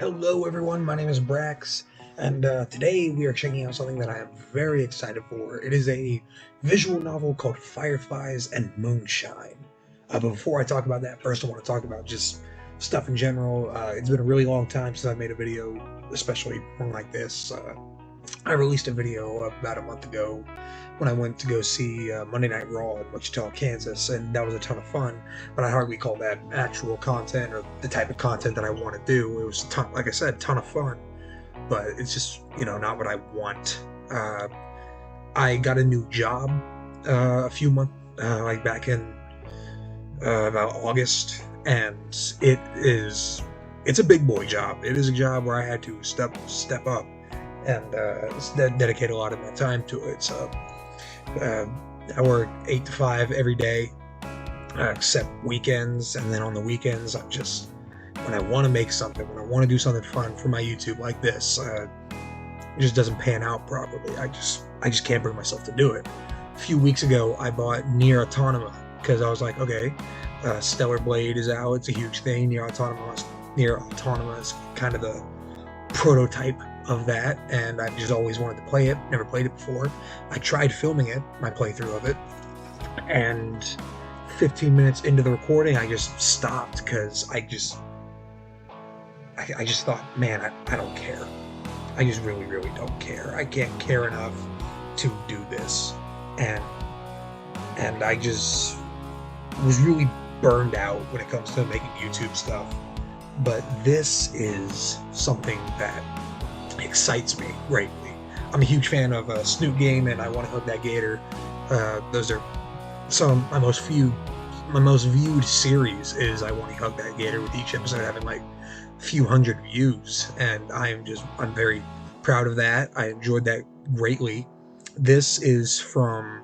Hello everyone, my name is Brax, and today we are checking out something that I am very excited for. It is a visual novel called Fireflies and Moonshine. But before I talk about that, first I want to talk about just stuff in general. It's been a really long time since I made a video, especially one like this. I released a video about a month ago when I went to go see Monday Night Raw in Wichita, Kansas, and that was a ton of fun, but I hardly call that actual content or the type of content that I want to do. It was, like I said, a ton of fun, but it's just, not what I want. I got a new job a few months, like back in about August, and it's a big boy job. It is a job where I had to step up and dedicate a lot of my time to it. So I work 8 to 5 every day, except weekends, and then on the weekends I'm just, when I want to make something, when I want to do something fun for my YouTube like this, it just doesn't pan out properly. I just can't bring myself to do it. A few weeks ago I bought Nier Automata because I was like, okay, Stellar Blade is out, it's a huge thing. Nier Automata is kind of the prototype of that, and I've just always wanted to play it, never played it before. I tried filming it, my playthrough of it, and 15 minutes into the recording I just stopped because I just thought, man, I don't care. I just really don't care. I can't care enough to do this, and I just was really burned out when it comes to making YouTube stuff. But this is something that excites me greatly. I'm a huge fan of Snoot Game and I Want to Hug That Gator. Those are some of my most viewed series is I Want to Hug That Gator, with each episode having like a few hundred views, and I'm very proud of that. I enjoyed that greatly. This is from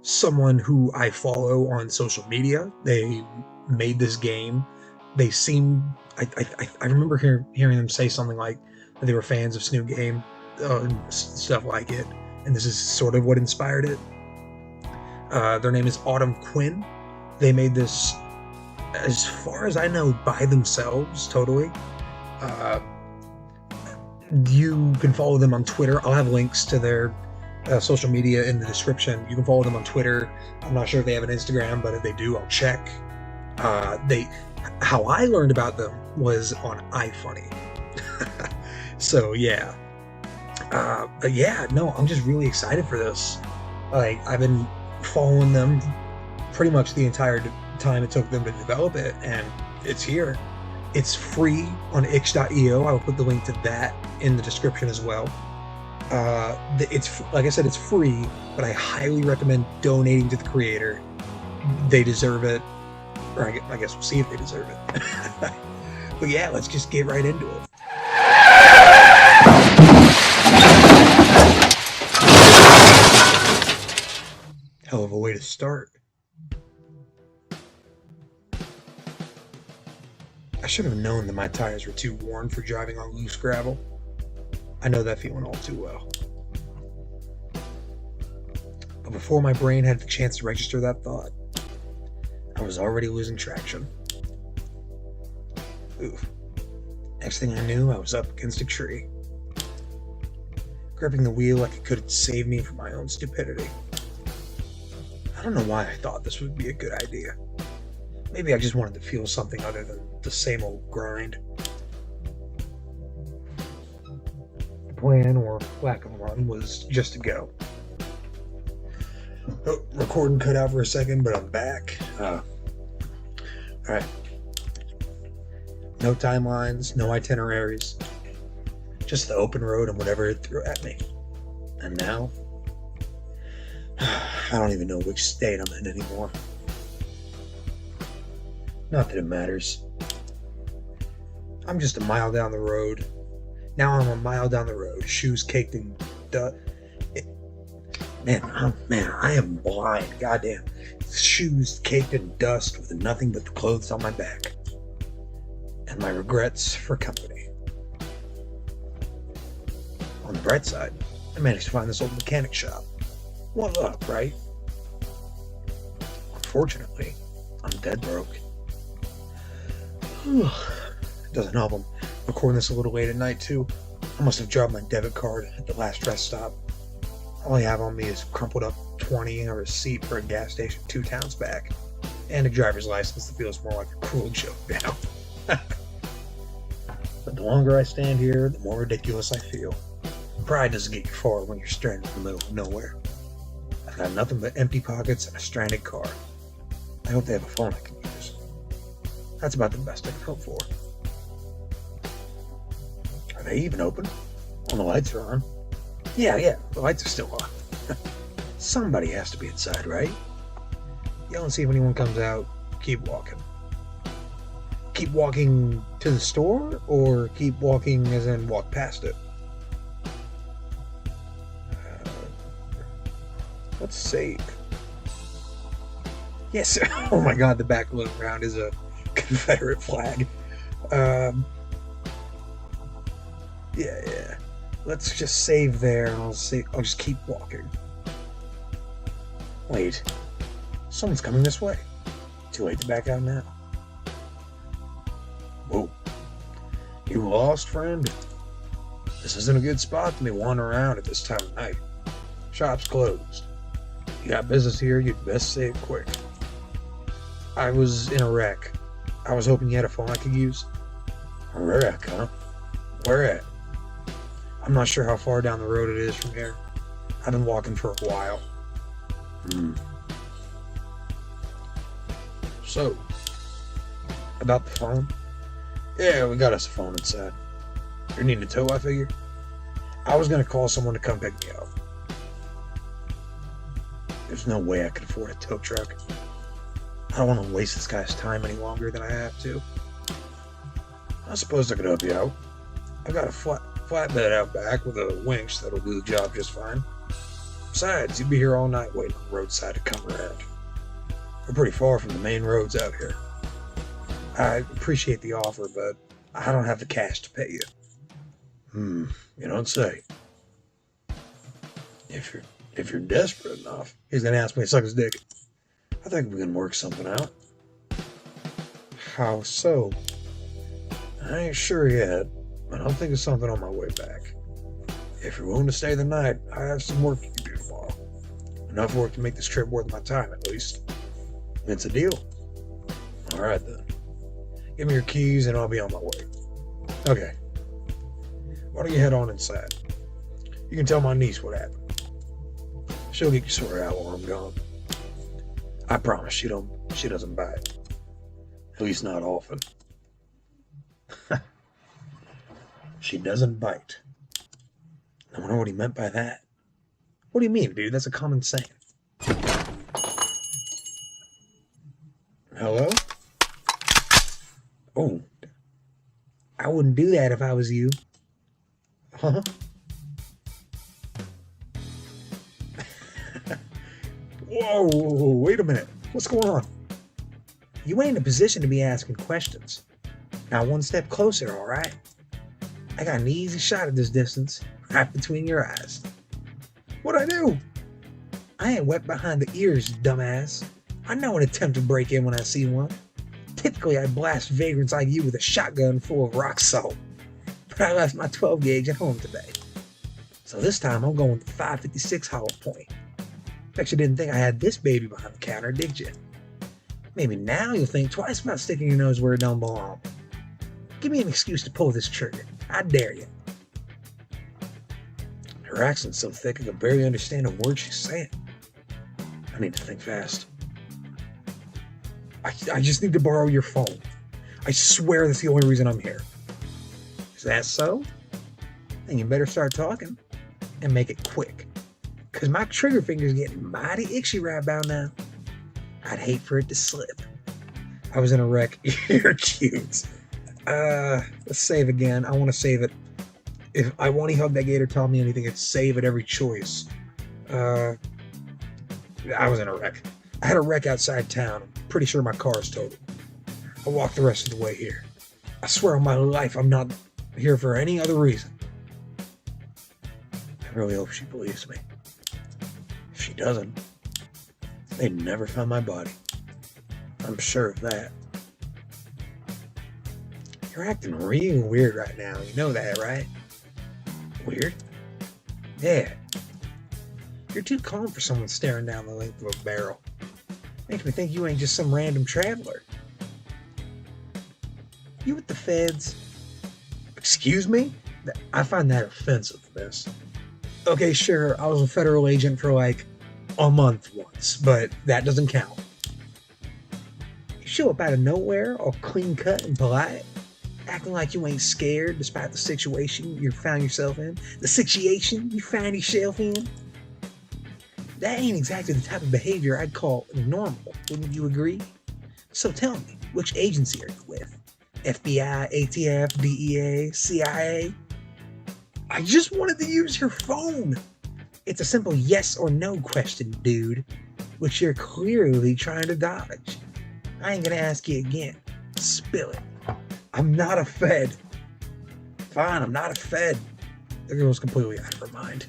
someone who I follow on social media. They made this game. They seem, I remember hearing them say something like that they were fans of Snoot Game and stuff like it, and this is sort of what inspired it. Their name is Autumn Quinn. They made this, as far as I know, by themselves, totally. You can follow them on Twitter. I'll have links to their social media in the description. You can follow them on Twitter. I'm not sure if they have an Instagram, but if they do, I'll check. How I learned about them was on iFunny. So yeah. But yeah, no, I'm just really excited for this. Like, I've been following them pretty much the entire time it took them to develop it, and it's here. It's free on itch.io. I will put the link to that in the description as well. It's, like I said, it's free, but I highly recommend donating to the creator. They deserve it. Or I guess we'll see if they deserve it. But yeah, let's just get right into it. Hell of a way to start. I should have known that my tires were too worn for driving on loose gravel. I know that feeling all too well. But before my brain had the chance to register that thought, I was already losing traction. Oof. Next thing I knew, I was up against a tree, gripping the wheel like it could save me from my own stupidity. I don't know why I thought this would be a good idea. Maybe I just wanted to feel something other than the same old grind. The plan, or lack of one, was just to go. Oh, recording cut out for a second, but I'm back. Alright. No timelines, no itineraries. Just the open road and whatever it threw at me. And now, I don't even know which state I'm in anymore. Not that it matters. I'm just a mile down the road. Now I'm a mile down the road, shoes caked in dust. Man, I am blind. Goddamn. Shoes caked in dust with nothing but the clothes on my back. And my regrets for company. On the bright side, I managed to find this old mechanic shop. What up, right? Unfortunately, I'm dead broke. It doesn't help. I'm recording this a little late at night too. I must have dropped my debit card at the last rest stop. All I have on me is crumpled up 20 or a receipt for a gas station 2 towns back, and a driver's license that feels more like a cruel joke now. But the longer I stand here, the more ridiculous I feel. Pride doesn't get you far when you're stranded in the middle of nowhere. I've got nothing but empty pockets and a stranded car. I hope they have a phone I can use. That's about the best I can hope for. Are they even open? Well, the lights are on. Yeah, the lights are still on. Somebody has to be inside, right? Yell and see if anyone comes out. Keep walking. Keep walking to the store, or keep walking as in walk past it? Let's save. Yes. Oh my God, the back looking around is a Confederate flag. Yeah. Let's just save there, and I'll just keep walking. Wait. Someone's coming this way. Too late to back out now. Whoa. You lost, friend? This isn't a good spot to be wandering around at this time of night. Shop's closed. You got business here, you'd best say it quick. I was in a wreck. I was hoping you had a phone I could use. A wreck, huh? Where at? I'm not sure how far down the road it is from here. I've been walking for a while. So, about the phone? Yeah, we got us a phone inside. You're needing a tow, I figure? I was going to call someone to come pick me up. There's no way I could afford a tow truck. I don't want to waste this guy's time any longer than I have to. I suppose I could help you out. I've got a flatbed out back with a winch that'll do the job just fine. Besides, you'd be here all night waiting on the roadside to come around. We're pretty far from the main roads out here. I appreciate the offer, but I don't have the cash to pay you. You don't say. If you're desperate enough, he's gonna ask me to suck his dick. I think we can work something out. How so? I ain't sure yet, but I'll think of something on my way back. If you're willing to stay the night, I have some work to do tomorrow. Enough work to make this trip worth my time, at least. It's a deal. All right, then. Give me your keys and I'll be on my way. Okay. Why don't you head on inside? You can tell my niece what happened. She'll get you sorted out while I'm gone. I promise she doesn't bite. At least not often. She doesn't bite. I wonder what he meant by that. What do you mean, dude? That's a common saying. Hello? Oh. I wouldn't do that if I was you. Huh? Whoa, wait a minute. What's going on? You ain't in a position to be asking questions. Now one step closer, all right? I got an easy shot at this distance, right between your eyes. What'd I do? I ain't wet behind the ears, dumbass. I know an attempt to break in when I see one. Typically, I blast vagrants like you with a shotgun full of rock salt. But I left my 12 gauge at home today. So this time I'm going with the 556 hollow point. Bet you didn't think I had this baby behind the counter, did you? Maybe now you'll think twice about sticking your nose where it don't belong. Give me an excuse to pull this trigger. I dare you. Her accent's so thick I can barely understand a word she's saying. I need to think fast. I just need to borrow your phone. I swear that's the only reason I'm here. Is that so? Then you better start talking and make it quick. Because my trigger finger's getting mighty itchy right about now. I'd hate for it to slip. I was in a wreck. You're cute. Let's save again. I want to save it. If I want to hug that gator, tell me anything. It's save at every choice. I was in a wreck. I had a wreck outside town. I'm pretty sure my car is totaled. I walked the rest of the way here. I swear on my life I'm not here for any other reason. I really hope she believes me. If she doesn't, they'd never find my body. I'm sure of that. You're acting real weird right now. You know that, right? Weird? Yeah. You're too calm for someone staring down the length of a barrel. Makes me think you ain't just some random traveler. You with the feds? Excuse me? I find that offensive, miss. Okay, sure, I was a federal agent for like a month once, but that doesn't count. You show up out of nowhere, all clean cut and polite, acting like you ain't scared despite the situation you found yourself in. The situation you found yourself in? That ain't exactly the type of behavior I'd call normal, wouldn't you agree? So tell me, which agency are you with? FBI, ATF, DEA, CIA? I just wanted to use your phone. It's a simple yes or no question, dude, which you're clearly trying to dodge. I ain't gonna ask you again. Spill it. I'm not a Fed. Fine, I'm not a Fed. The girl's completely out of her mind.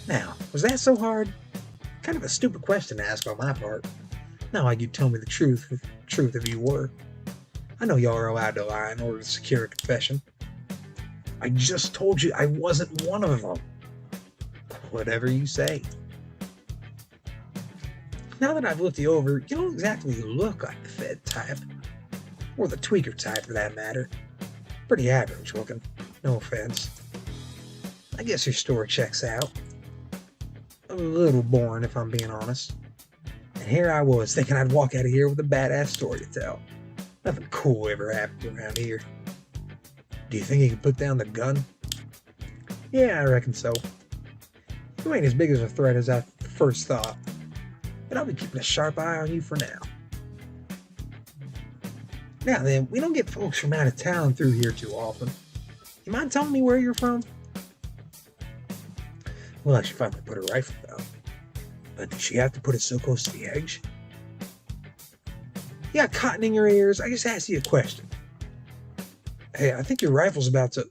Now, was that so hard? Kind of a stupid question to ask on my part. Not like you'd tell me the truth if you were. I know y'all are allowed to lie in order to secure a confession. I just told you I wasn't one of them. Whatever you say. Now that I've looked you over, you don't exactly look like the Fed type. Or the tweaker type, for that matter. Pretty average looking. No offense. I guess your story checks out. A little boring, if I'm being honest. And here I was, thinking I'd walk out of here with a badass story to tell. Nothing cool ever happened around here. Do you think you can put down the gun? Yeah, I reckon so. You ain't as big as a threat as I first thought. But I'll be keeping a sharp eye on you for now. Now then, we don't get folks from out of town through here too often. You mind telling me where you're from? Well, she finally put her rifle down. But did she have to put it so close to the edge? You got cotton in your ears? I just asked you a question. Hey, I think your rifle's about to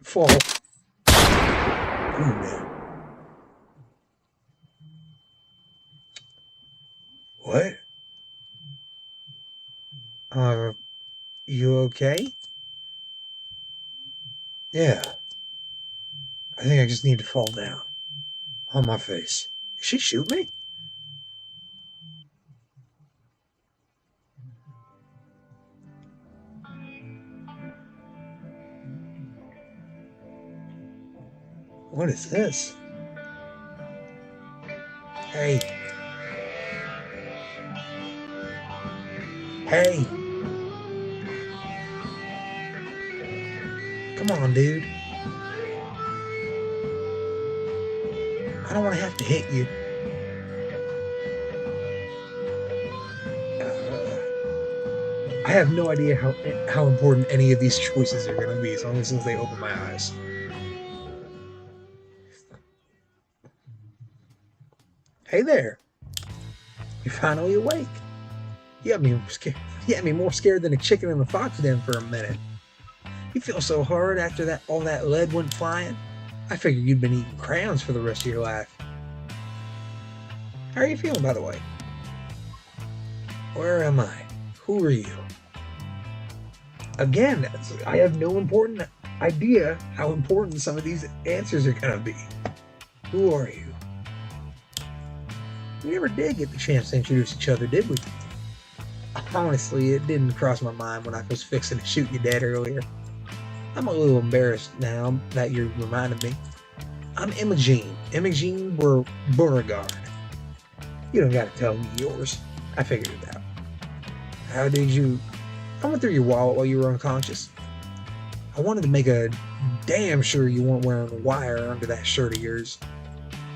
fall. Ooh, man. What? You okay? Yeah. I think I just need to fall down. On my face. Did she shoot me? What is this? Hey. Hey. Come on, dude. I don't want to have to hit you. I have no idea how important any of these choices are going to be as long as they open my eyes. Hey there. You're finally awake. You had me more scared than a chicken in a fox den for a minute. You feel so hard after all that lead went flying. I figured you'd been eating crayons for the rest of your life. How are you feeling, by the way? Where am I? Who are you? Again, I have no important idea how important some of these answers are going to be. Who are you? We never did get the chance to introduce each other, did we? Honestly, it didn't cross my mind when I was fixing to shoot you dead earlier. I'm a little embarrassed now that you reminded me. I'm Imogene. Imogene Beauregard. You don't gotta tell me yours. I figured it out. How did you... I went through your wallet while you were unconscious. I wanted to make a damn sure you weren't wearing a wire under that shirt of yours.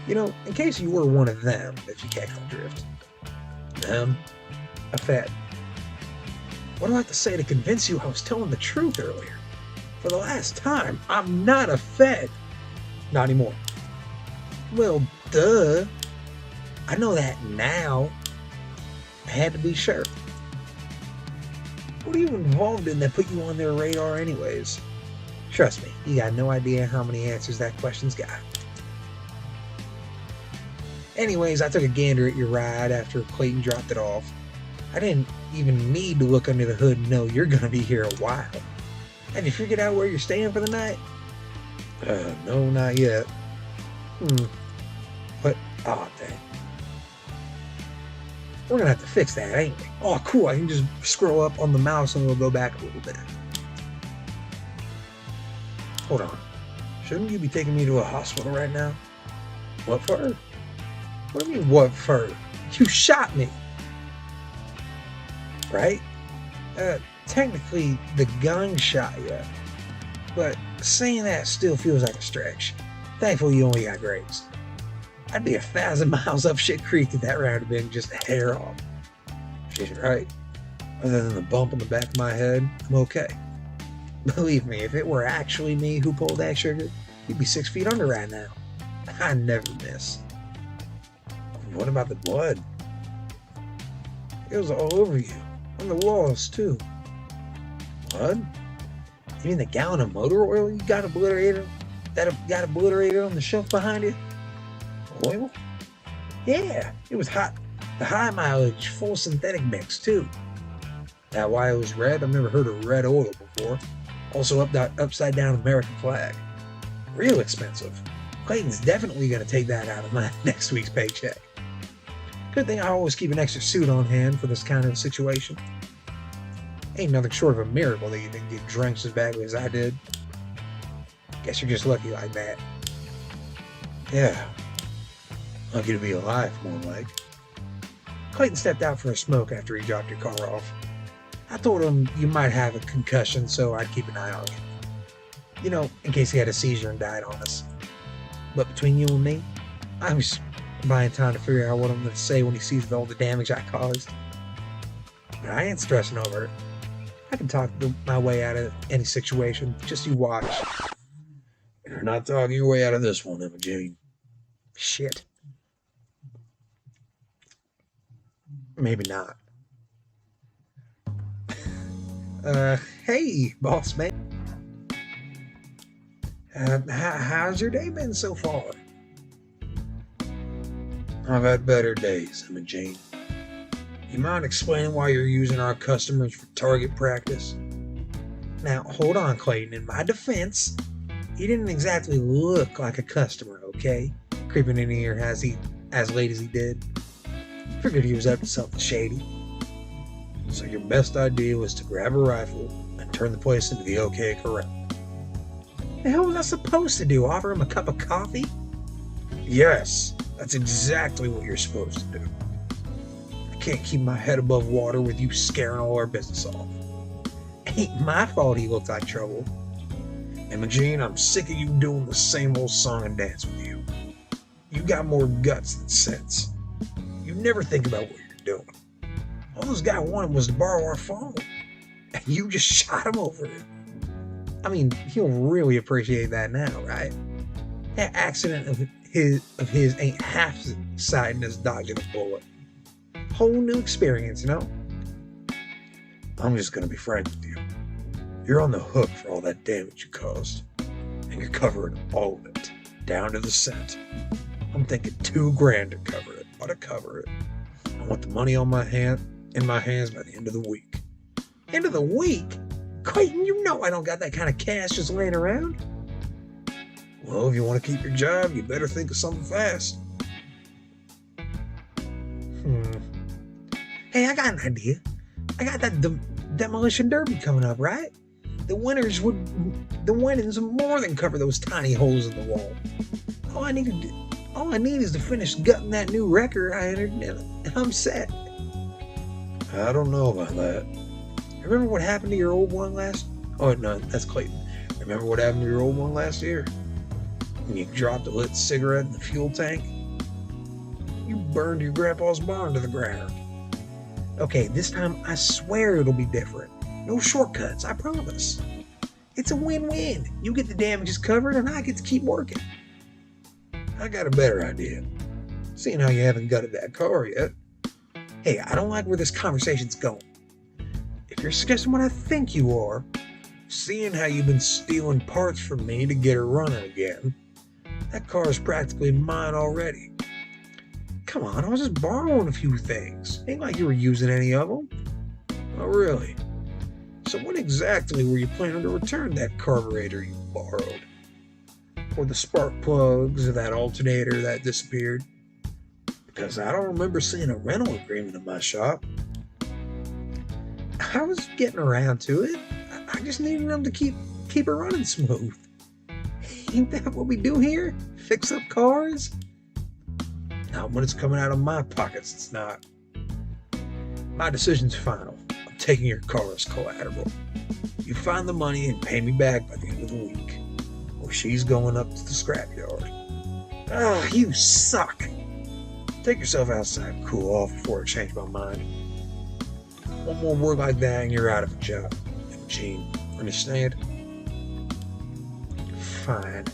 You know, in case you were one of them, if you catch my drift. Them? A Fed. What do I have to say to convince you I was telling the truth earlier? For the last time, I'm not a Fed. Not anymore. Well, duh. I know that now. I had to be sure. What are you involved in that put you on their radar anyways? Trust me, you got no idea how many answers that question's got. Anyways, I took a gander at your ride after Clayton dropped it off. I didn't even need to look under the hood and know you're gonna be here a while. Have you figured out where you're staying for the night? No, not yet. But, oh, dang. We're gonna have to fix that, ain't we? Oh, cool, I can just scroll up on the mouse and it'll go back a little bit. Hold on. Shouldn't you be taking me to a hospital right now? What for? What do you mean, what for? You shot me! Right? Technically, the gun shot you. But saying that still feels like a stretch. Thankfully, you only got grazed. I'd be 1,000 miles up shit creek if that round had been just a hair off. She's right. Other than the bump on the back of my head, I'm okay. Believe me, if it were actually me who pulled that trigger, you'd be 6 feet under right now. I never miss. What about the blood? It was all over you. On the walls, too. Blood? You mean the gallon of motor oil you got obliterated? That got obliterated on the shelf behind you? Oil? Yeah, it was hot. The high mileage, full synthetic mix, too. That why it was red? I've never heard of red oil before. Also upside down American flag. Real expensive. Clayton's definitely going to take that out of my next week's paycheck. Good thing I always keep an extra suit on hand for this kind of situation. Ain't nothing short of a miracle that you didn't get drenched as badly as I did. Guess you're just lucky like that. Yeah. Lucky to be alive, more like. Clayton stepped out for a smoke after he dropped your car off. I told him you might have a concussion, so I'd keep an eye on you. You know, in case he had a seizure and died on us. But between you and me, I'm just buying time to figure out what I'm going to say when he sees all the damage I caused. But I ain't stressing over it. I can talk my way out of any situation. Just you watch. You're not talking your way out of this one, Emma Jane. Shit. Maybe not. Hey, boss man. How's your day been so far? I've had better days, Emma Jane. You mind explaining why you're using our customers for target practice? Now, hold on, Clayton. In my defense, he didn't exactly look like a customer, okay? Creeping in here as late as he did. Figured he was up to something shady. So your best idea was to grab a rifle and turn the place into the OK Corral. The hell was I supposed to do? Offer him a cup of coffee? Yes, that's exactly what you're supposed to do. I can't keep my head above water with you scaring all our business off. Ain't my fault he looked like trouble. And Jean, I'm sick of you doing the same old song and dance with you. You got more guts than sense. You never think about what you're doing. All this guy wanted was to borrow our phone. And you just shot him over it. I mean, he'll really appreciate that now, right? That accident of his ain't half as exciting as dodging a bullet. Whole new experience, you know? I'm just gonna be frank with you. You're on the hook for all that damage you caused. And you're covering all of it, down to the cent. I'm thinking $2,000 to cover it. Ought to cover it. I want the money in my hands by the end of the week. End of the week? Clayton, you know I don't got that kind of cash just laying around. Well, if you want to keep your job, you better think of something fast. Hey, I got an idea. I got that demolition derby coming up, right? The winnings would more than cover those tiny holes in the wall. All I need is to finish gutting that new record I entered, and I'm set. I don't know about that. Remember what happened to your old one last? Oh no, that's Clayton. Remember what happened to your old one last year? When you dropped a lit cigarette in the fuel tank? You burned your grandpa's barn to the ground. Okay, this time I swear it'll be different. No shortcuts, I promise. It's a win-win. You get the damages covered and I get to keep working. I got a better idea. Seeing how you haven't gutted that car yet. Hey, I don't like where this conversation's going. If you're suggesting what I think you are, seeing how you've been stealing parts from me to get her running again, that car is practically mine already. Come on, I was just borrowing a few things. Ain't like you were using any of them. Oh, really? So when exactly were you planning to return that carburetor you borrowed? Or the spark plugs, or that alternator that disappeared? Because I don't remember seeing a rental agreement in my shop. I was getting around to it. I just needed them to keep it running smooth. Ain't that what we do here? Fix up cars? Not when it's coming out of my pockets, it's not. My decision's final. I'm taking your car as collateral. You find the money and pay me back by the end of the week, or she's going up to the scrapyard. Ah, you suck. Take yourself outside and cool off before I change my mind. One more word like that and you're out of a job. Eugene, understand? Fine.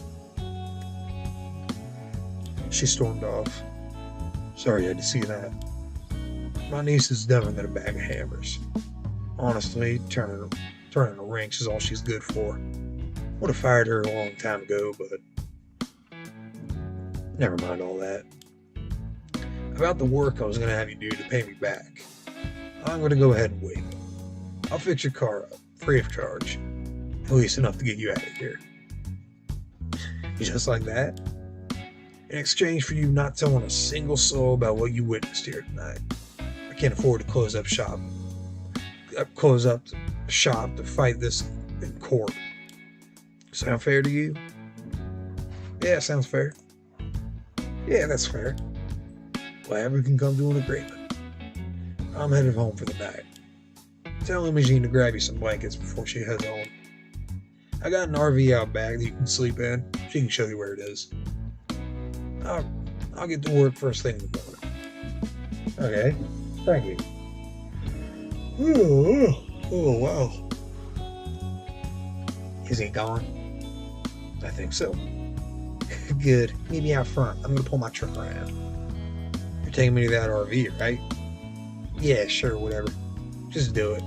She stormed off. Sorry you had to see that. My niece is dumber than a bag of hammers. Honestly, turning a wrench is all she's good for. Would have fired her a long time ago, but never mind all that. About the work I was going to have you do to pay me back, I'm going to go ahead and waive it. I'll fix your car up, free of charge. At least enough to get you out of here. Just like that. In exchange for you not telling a single soul about what you witnessed here tonight. I can't afford to close up shop to fight this in court. Sound fair to you? Yeah, sounds fair. Yeah, that's fair. Glad we can come to an agreement. I'm headed home for the night. Tell Imogene to grab you some blankets before she heads home. I got an RV out back that you can sleep in. She can show you where it is. I'll get to work first thing in the morning. Okay, thank you. Oh, wow. Is he gone? I think so. Good. Meet me out front. I'm going to pull my truck around. You're taking me to that RV, right? Yeah, sure, whatever. Just do it.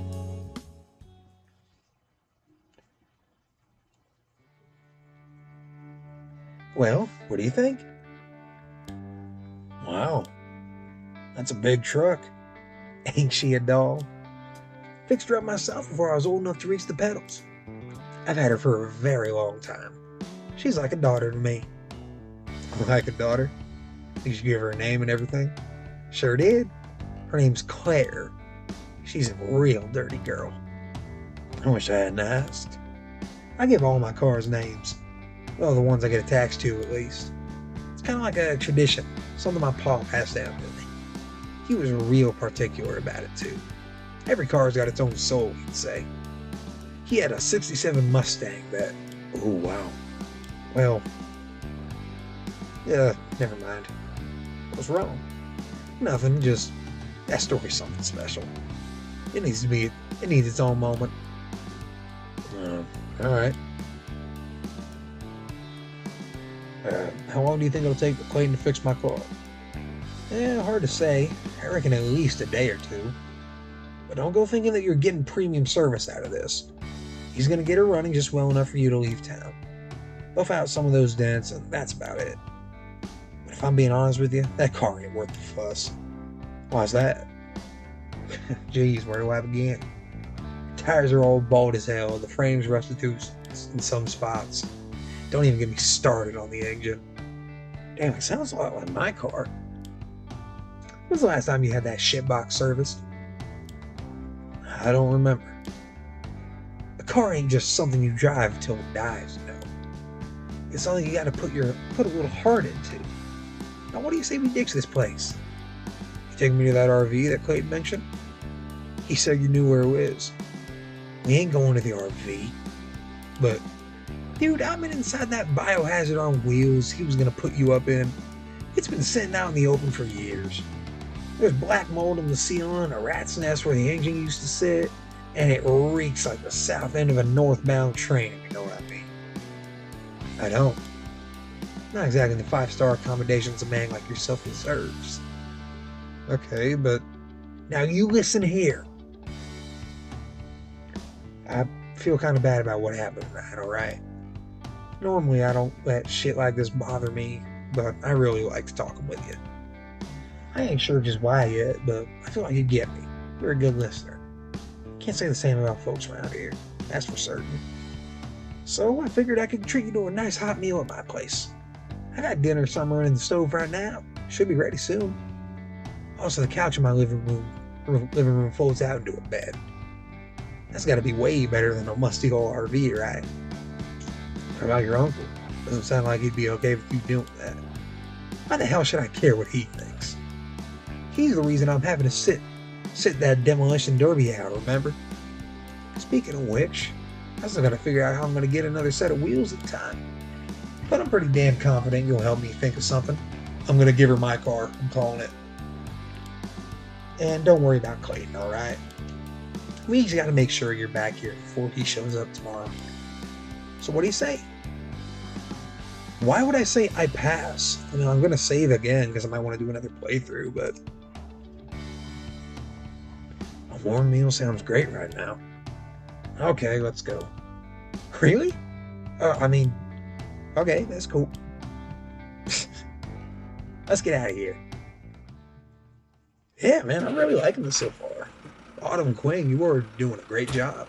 Well, what do you think? Wow, that's a big truck. Ain't she a doll? Fixed her up myself before I was old enough to reach the pedals. I've had her for a very long time. She's like a daughter to me. Like a daughter? Did you give her a name and everything? Sure did. Her name's Claire. She's a real dirty girl. I wish I hadn't asked. I give all my cars names. Well, the ones I get attached to, at least. It's kind of like a tradition, something my pa passed down to me. He was real particular about it, too. Every car's got its own soul, he'd say. He had a 67 Mustang that... Oh, wow. Well... never mind. What's wrong? Nothing, just... That story's something special. It needs its own moment. Alright. How long do you think it'll take for Clayton to fix my car? Hard to say. I reckon at least a day or two. But don't go thinking that you're getting premium service out of this. He's going to get her running just well enough for you to leave town. Buff out some of those dents, and that's about it. But if I'm being honest with you, that car ain't worth the fuss. Why's that? Jeez, where do I begin? Tires are all bald as hell, the frame's rusted too in some spots. Don't even get me started on the engine. Damn, it sounds a lot like my car. When was the last time you had that shitbox serviced? I don't remember. A car ain't just something you drive until it dies, you know. It's something you gotta put a little heart into. Now what do you say we ditch this place? You taking me to that RV that Clayton mentioned? He said you knew where it was. We ain't going to the RV. But, dude, I've been inside that biohazard on wheels he was gonna put you up in. It's been sitting out in the open for years. There's black mold in the ceiling, a rat's nest where the engine used to sit, and it reeks like the south end of a northbound train, if you know what I mean. I don't. Not exactly the 5-star accommodations a man like yourself deserves. Okay, but now you listen here. I feel kind of bad about what happened tonight, alright? Normally I don't let shit like this bother me, but I really liked talking with you. I ain't sure just why yet, but I feel like you get me. You're a good listener. Can't say the same about folks around here, that's for certain. So I figured I could treat you to a nice hot meal at my place. I got dinner somewhere in the stove right now. Should be ready soon. Also, the couch in my living room folds out into a bed. That's got to be way better than a musty old RV, right? What about your uncle? Doesn't sound like he'd be okay with you doing that. Why the hell should I care what he thinks? He's the reason I'm having to sit that demolition derby out, remember? Speaking of which, I still gotta figure out how I'm gonna get another set of wheels in time. But I'm pretty damn confident you'll help me think of something. I'm gonna give her my car, I'm calling it. And don't worry about Clayton, alright? We just gotta make sure you're back here before he shows up tomorrow. So what do you say? Why would I say I pass? I mean, I'm gonna save again because I might want to do another playthrough, but a warm meal sounds great right now. Okay, let's go. Really? Okay, that's cool. Let's get out of here. Yeah, man, I'm really liking this so far. Autumn Queen, you are doing a great job.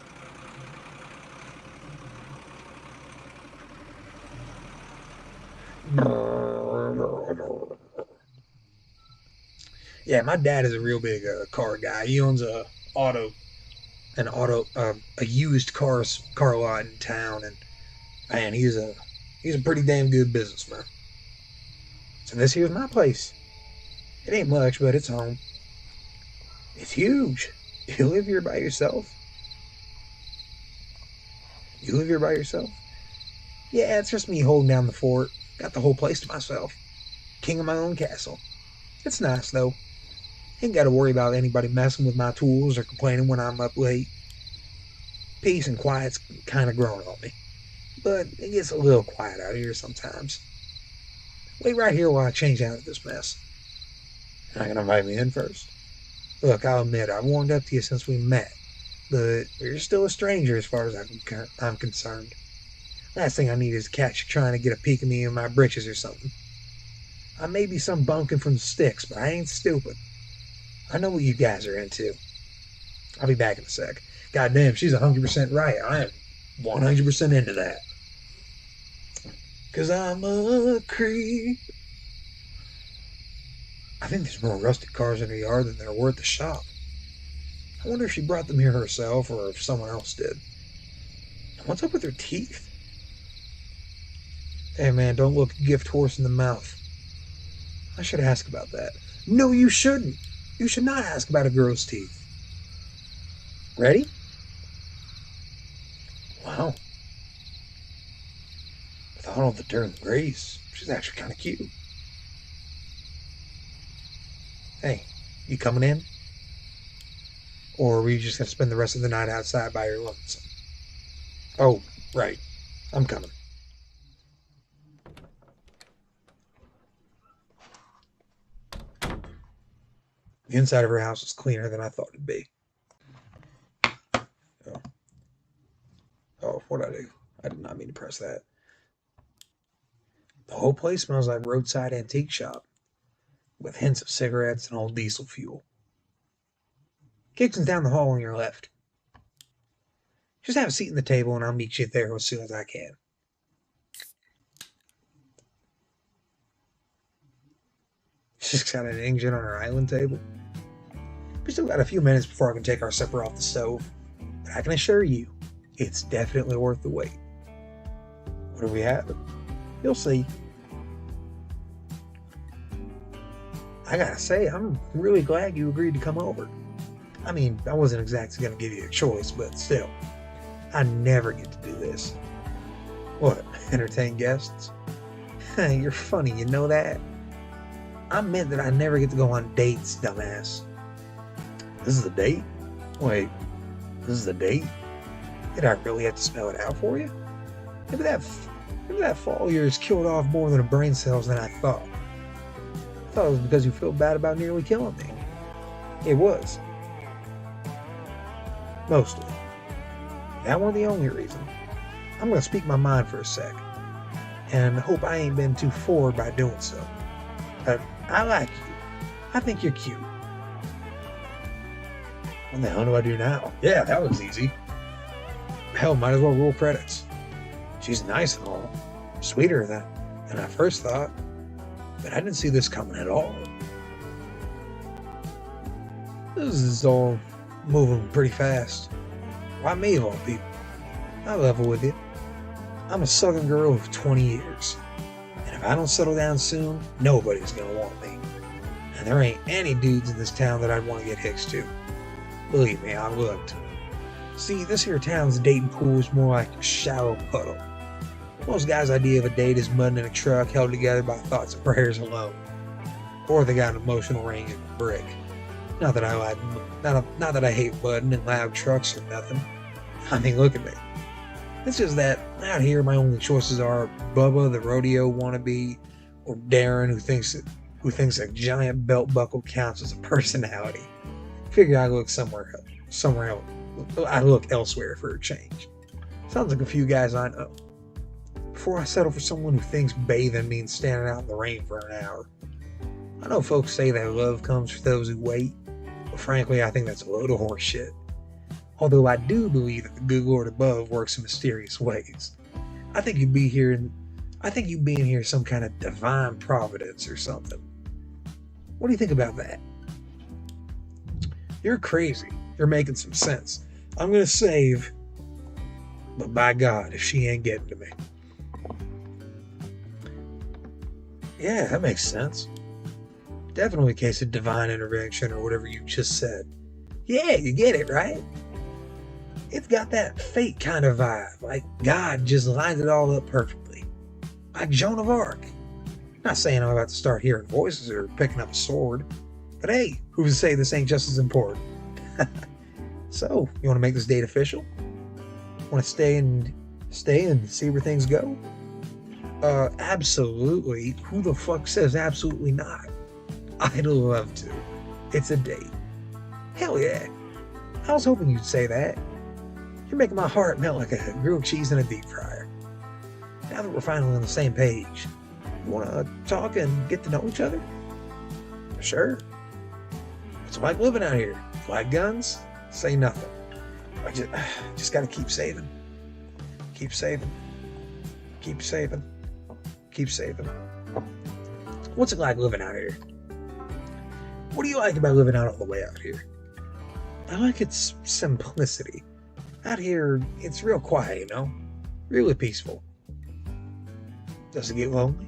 Yeah, my dad is a real big car guy. He owns a used car lot in town, and man, he's a pretty damn good businessman. So this here's my place. It ain't much, but it's home. It's huge. You live here by yourself? You live here by yourself? Yeah, it's just me holding down the fort. Got the whole place to myself. King of my own castle. It's nice, though. Ain't got to worry about anybody messing with my tools or complaining when I'm up late. Peace and quiet's kind of growing on me. But it gets a little quiet out here sometimes. Wait right here while I change out of this mess. You're not going to invite me in first? Look, I'll admit, I've warmed up to you since we met. But you're still a stranger as far as I'm concerned. Last thing I need is to catch you trying to get a peek at me in my britches or something. I may be some bumpkin from the sticks, but I ain't stupid. I know what you guys are into. I'll be back in a sec. Goddamn, she's 100% right. I am 100% into that. 'Cause I'm a creep. I think there's more rusted cars in her yard than they're worth the shop. I wonder if she brought them here herself or if someone else did. What's up with her teeth? Hey man, don't look a gift horse in the mouth. I should ask about that. No, you shouldn't. You should not ask about a girl's teeth. Ready? Wow. With all the dirt and grace, she's actually kind of cute. Hey, you coming in? Or were you just going to spend the rest of the night outside by your lonesome? Oh, right. I'm coming. The inside of her house is cleaner than I thought it'd be. Oh, what'd I do? I did not mean to press that. The whole place smells like roadside antique shop, with hints of cigarettes and old diesel fuel. Kitchen's down the hall on your left. Just have a seat at the table and I'll meet you there as soon as I can. She's got an engine on her island table. We still got a few minutes before I can take our supper off the stove, but I can assure you, it's definitely worth the wait. What do we have? You'll see. I gotta say, I'm really glad you agreed to come over. I mean, I wasn't exactly going to give you a choice, but still, I never get to do this. What, entertain guests? You're funny, you know that? I meant that I never get to go on dates, dumbass. This is a date? Wait, this is a date? Did I really have to spell it out for you? Maybe that fall of yours killed off more than a brain cells than I thought. I thought it was because you feel bad about nearly killing me. It was. Mostly. That wasn't the only reason. I'm going to speak my mind for a sec. And hope I ain't been too forward by doing so. But I like you. I think you're cute. What the hell do I do now? Yeah, that was easy. Hell, might as well roll credits. She's nice and all. Sweeter than I first thought. But I didn't see this coming at all. This is all moving pretty fast. Why me of all people? I'll level with you. I'm a southern girl of 20 years. And if I don't settle down soon, nobody's gonna want me. And there ain't any dudes in this town that I'd want to get hitched to. Believe me, I looked. See, this here town's dating pool is more like a shallow puddle. Most guys' idea of a date is mudding in a truck held together by thoughts and prayers alone. Or they got an emotional range of a brick. Not that I hate mudding and loud trucks or nothing. I mean, look at me. It's just that out here my only choices are Bubba, the rodeo wannabe, or Darren, who thinks a giant belt buckle counts as a personality. Figure I look somewhere else. I look elsewhere for a change. Sounds like a few guys I know. Before I settle for someone who thinks bathing means standing out in the rain for an hour. I know folks say that love comes for those who wait, but frankly I think that's a load of horse shit. Although I do believe that the good Lord above works in mysterious ways. I think you being here is some kind of divine providence or something. What do you think about that? You're crazy. You're making some sense. I'm gonna save, but by God, if she ain't getting to me. Yeah, that makes sense. Definitely a case of divine intervention or whatever you just said. Yeah, you get it, right? It's got that fate kind of vibe, like God just lines it all up perfectly. Like Joan of Arc. Not saying I'm about to start hearing voices or picking up a sword, but hey, who's to say this ain't just as important? So, you want to make this date official? Want to stay and see where things go? Absolutely. Who the fuck says absolutely not? I'd love to. It's a date. Hell yeah. I was hoping you'd say that. You're making my heart melt like a grilled cheese in a deep fryer. Now that we're finally on the same page, you want to talk and get to know each other? Sure. What's it like living out here? Like guns? Say nothing. I just gotta keep saving. Keep saving. Keep saving. Keep saving. What's it like living out here? What do you like about living out all the way out here? I like its simplicity. Out here, it's real quiet, you know? Really peaceful. Does it get lonely?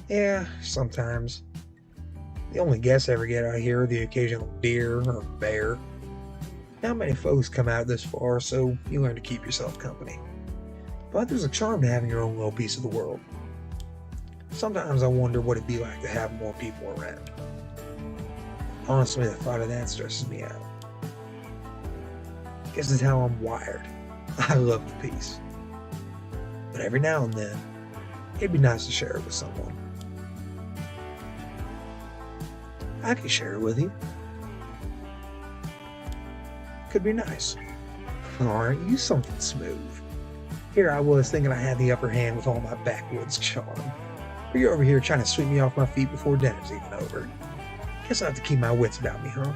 Yeah, sometimes. The only guests I ever get out here are the occasional deer or bear. Not many folks come out this far, so you learn to keep yourself company. But there's a charm to having your own little piece of the world. Sometimes I wonder what it'd be like to have more people around. Honestly, the thought of that stresses me out. Guess it's how I'm wired. I love the peace. But every now and then, it'd be nice to share it with someone. I could share it with you. Could be nice. Aren't you something smooth? Here I was thinking I had the upper hand with all my backwoods charm. But you're over here trying to sweep me off my feet before dinner's even over. Guess I have to keep my wits about me, huh?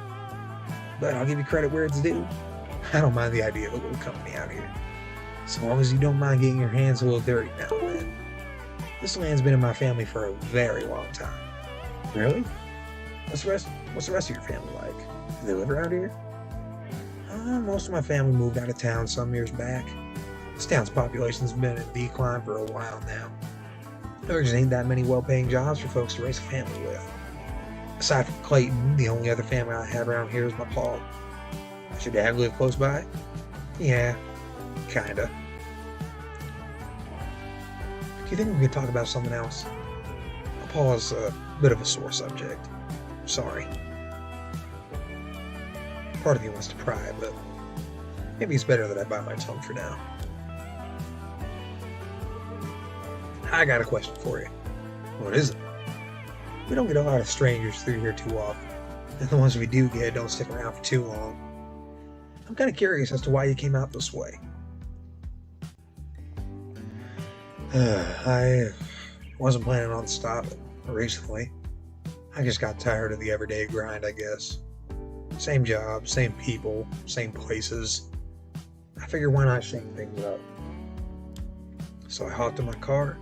But I'll give you credit where it's due. I don't mind the idea of a little company out here. So long as you don't mind getting your hands a little dirty now and then. This land's been in my family for a very long time. Really? What's the rest of your family like? Do they live around here? Most of my family moved out of town some years back. This town's population's been in decline for a while now. There just ain't that many well-paying jobs for folks to raise a family with. Aside from Clayton, the only other family I have around here is my pa. Does your dad live close by? Yeah, kinda. Do you think we could talk about something else? My pa's a bit of a sore subject. Sorry. Part of me wants to pry, but maybe it's better that I bite my tongue for now. I got a question for you. What is it? We don't get a lot of strangers through here too often, and the ones we do get don't stick around for too long. I'm kind of curious as to why you came out this way. I wasn't planning on stopping recently. I just got tired of the everyday grind, I guess. Same job, same people, same places. I figured why not shake things up? So I hopped in my car.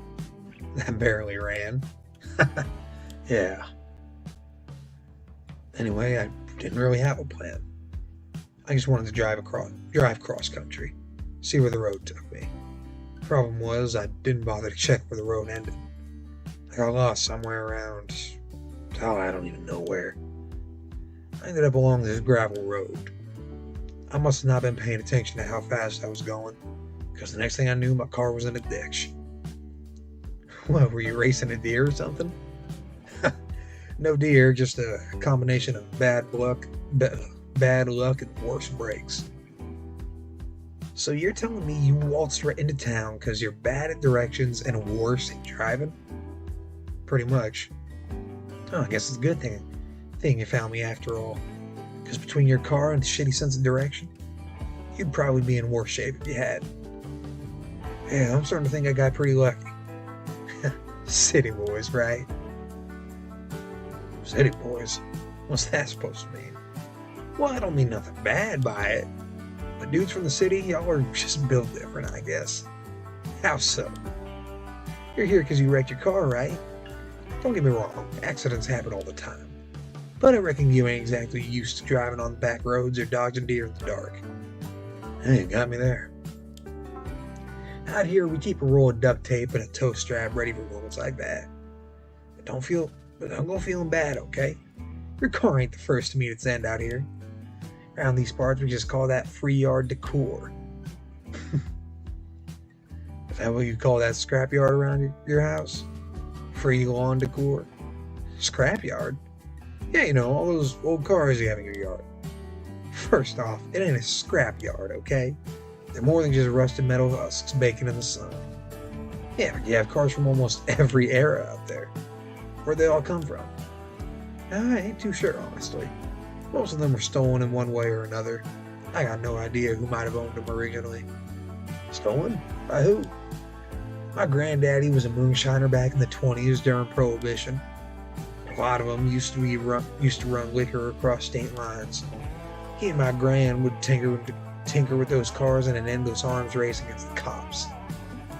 That barely ran. Yeah. Anyway, I didn't really have a plan. I just wanted to drive cross country, see where the road took me. Problem was, I didn't bother to check where the road ended. I got lost somewhere around, I don't even know where. I ended up along this gravel road. I must have not been paying attention to how fast I was going, because the next thing I knew, my car was in a ditch. What, were you racing a deer or something? No deer, just a combination of bad luck and worse brakes. So you're telling me you waltzed right into town because you're bad at directions and worse at driving? Pretty much. Oh, I guess it's a good thing you found me after all. Because between your car and the shitty sense of direction, you'd probably be in worse shape if you had. Yeah, I'm starting to think I got pretty lucky. City boys, right? City boys? What's that supposed to mean? Well, I don't mean nothing bad by it. But dudes from the city, y'all are just built different, I guess. How so? You're here because you wrecked your car, right? Don't get me wrong, accidents happen all the time. But I reckon you ain't exactly used to driving on the back roads or dodging deer in the dark. Hey, you got me there. Out here, we keep a roll of duct tape and a tow strap ready for moments like that. But don't go feeling bad, okay? Your car ain't the first to meet its end out here. Around these parts, we just call that free yard decor. Is that what you call that scrapyard around your house? Free lawn decor? Scrapyard? Yeah, you know, all those old cars you have in your yard. First off, it ain't a scrapyard, okay? They're more than just rusted metal husks baking in the sun. Yeah, but you have cars from almost every era out there. Where'd they all come from? I ain't too sure, honestly. Most of them were stolen in one way or another. I got no idea who might have owned them originally. Stolen? By who? My granddaddy was a moonshiner back in the 20s during Prohibition. A lot of them used to run liquor across state lines. He and my gran would tinker with those cars in an endless arms race against the cops.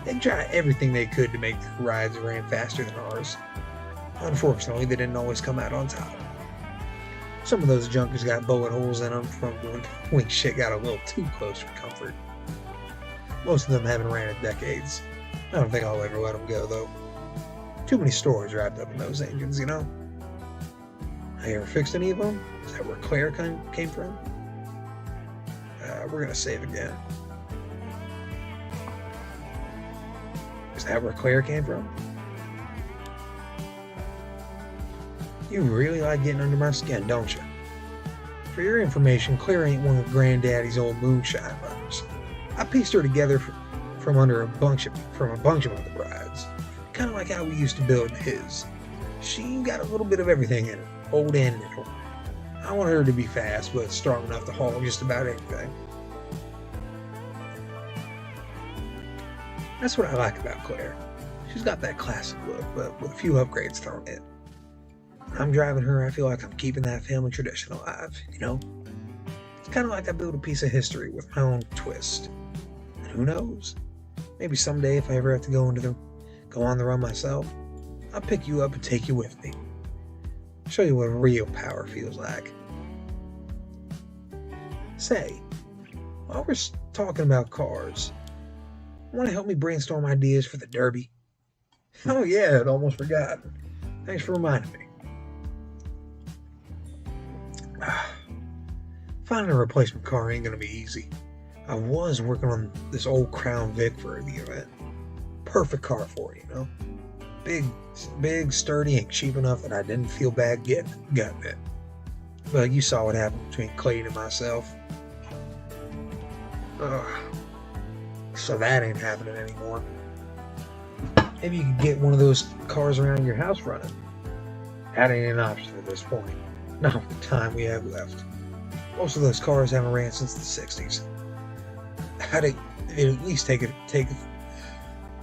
They'd try everything they could to make the rides ran faster than ours. Unfortunately, they didn't always come out on top. Some of those junkers got bullet holes in them from when shit got a little too close for comfort. Most of them haven't ran in decades. I don't think I'll ever let them go, though. Too many stories wrapped up in those engines, you know? Have you ever fixed any of them? Is that where Claire came from? We're gonna save again. Is that where Claire came from? You really like getting under my skin, don't you? For your information, Claire ain't one of Granddaddy's old moonshine runners. I pieced her together from a bunch of other brides. Kind of like how we used to build his. She got a little bit of everything in her, old and new. I want her to be fast, but strong enough to haul just about anything. That's what I like about Claire. She's got that classic look, but with a few upgrades thrown in. When I'm driving her, I feel like I'm keeping that family tradition alive, you know? It's kind of like I build a piece of history with my own twist. And who knows? Maybe someday if I ever have to go on the run myself, I'll pick you up and take you with me. Show you what real power feels like. Say, while we're talking about cars, want to help me brainstorm ideas for the Derby? Oh yeah, I'd almost forgotten. Thanks for reminding me. Finding a replacement car ain't gonna be easy. I was working on this old Crown Vic for the event. Perfect car for it, you know? Big, sturdy, and cheap enough that I didn't feel bad gutting it. But you saw what happened between Clayton and myself. So that ain't happening anymore. Maybe you could get one of those cars around your house running. That ain't an option at this point. Not with the time we have left. Most of those cars haven't ran since the 60s. It'd at least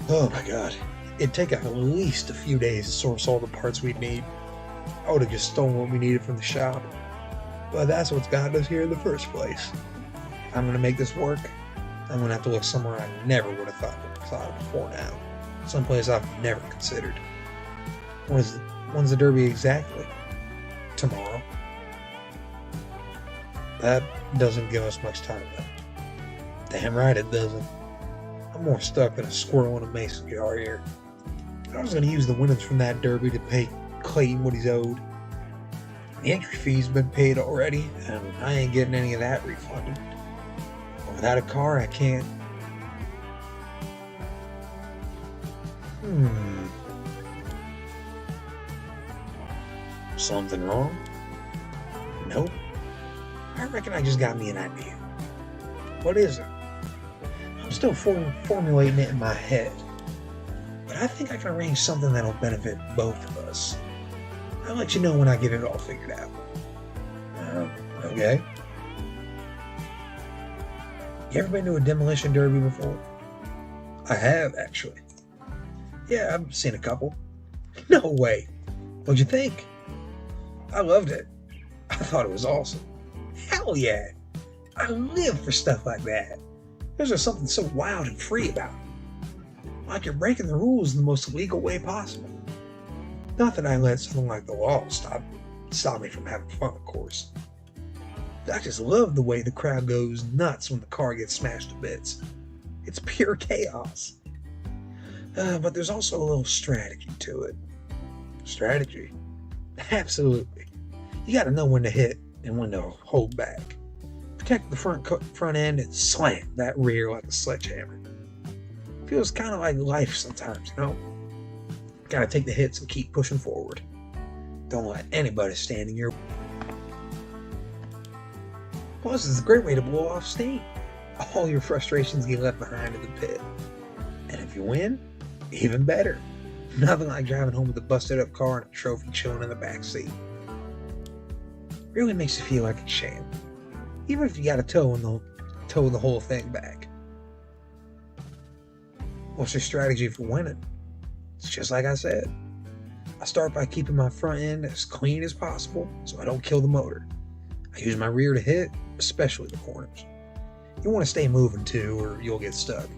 oh my god. It'd take at least a few days to source all the parts we'd need. I would have just stolen what we needed from the shop. But that's what's gotten us here in the first place. If I'm gonna make this work, I'm gonna have to look somewhere I never would have thought of before now. Someplace I've never considered. When's the Derby exactly? Tomorrow. That doesn't give us much time though. Damn right it doesn't. I'm more stuck than a squirrel in a mason jar here. I was gonna use the winnings from that Derby to pay Clayton what he's owed. The entry fee's been paid already, and I ain't getting any of that refunded. But without a car, I can't. Something wrong? Nope. I reckon I just got me an idea. What is it? I'm still formulating it in my head. But I think I can arrange something that'll benefit both of us. I'll let you know when I get it all figured out. Okay. You ever been to a demolition derby before? I have, actually. Yeah, I've seen a couple. No way. What'd you think? I loved it. I thought it was awesome. Hell yeah. I live for stuff like that. There's just something so wild and free about it. Like you're breaking the rules in the most legal way possible. Not that I let something like the law stop me from having fun, of course. I just love the way the crowd goes nuts when the car gets smashed to bits. It's pure chaos. But there's also a little strategy to it. Strategy? Absolutely. You gotta know when to hit and when to hold back. Protect the front end and slam that rear like a sledgehammer. Feels kind of like life sometimes, you know? Gotta take the hits and keep pushing forward. Don't let anybody stand in your... Plus, it's a great way to blow off steam. All your frustrations get left behind in the pit. And if you win, even better. Nothing like driving home with a busted up car and a trophy chilling in the back seat. Really makes you feel like a champ. Even if you gotta tow the whole thing back. What's your strategy for winning? It's just like I said. I start by keeping my front end as clean as possible so I don't kill the motor. I use my rear to hit, especially the corners. You want to stay moving too, or you'll get stuck.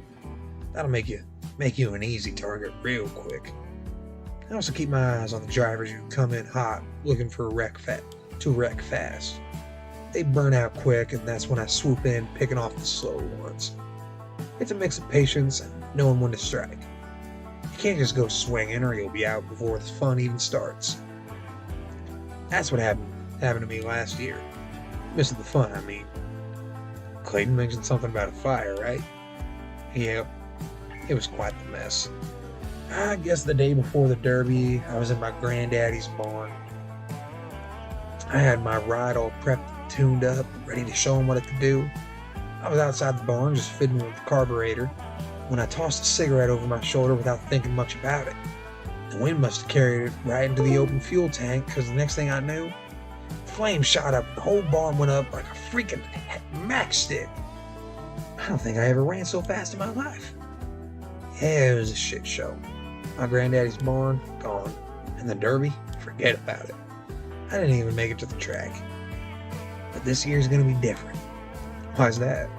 That'll make you an easy target real quick. I also keep my eyes on the drivers who come in hot, looking for to wreck fast. They burn out quick, and that's when I swoop in, picking off the slow ones. It's a mix of patience and knowing when to strike. You can't just go swinging, or you'll be out before the fun even starts. That's what happened to me last year. Missing the fun, I mean. Clayton mentioned something about a fire, right? Yeah, it was quite the mess. I guess the day before the Derby, I was in my granddaddy's barn. I had my ride all prepped and tuned up, ready to show him what it could do. I was outside the barn, just fiddling with the carburetor, when I tossed a cigarette over my shoulder without thinking much about it. The wind must have carried it right into the open fuel tank, because the next thing I knew, flames shot up and the whole barn went up like a freaking matchstick. I don't think I ever ran so fast in my life. Yeah, it was a shit show. My granddaddy's barn, gone. And the Derby, forget about it. I didn't even make it to the track. But this year's gonna be different. Why's that?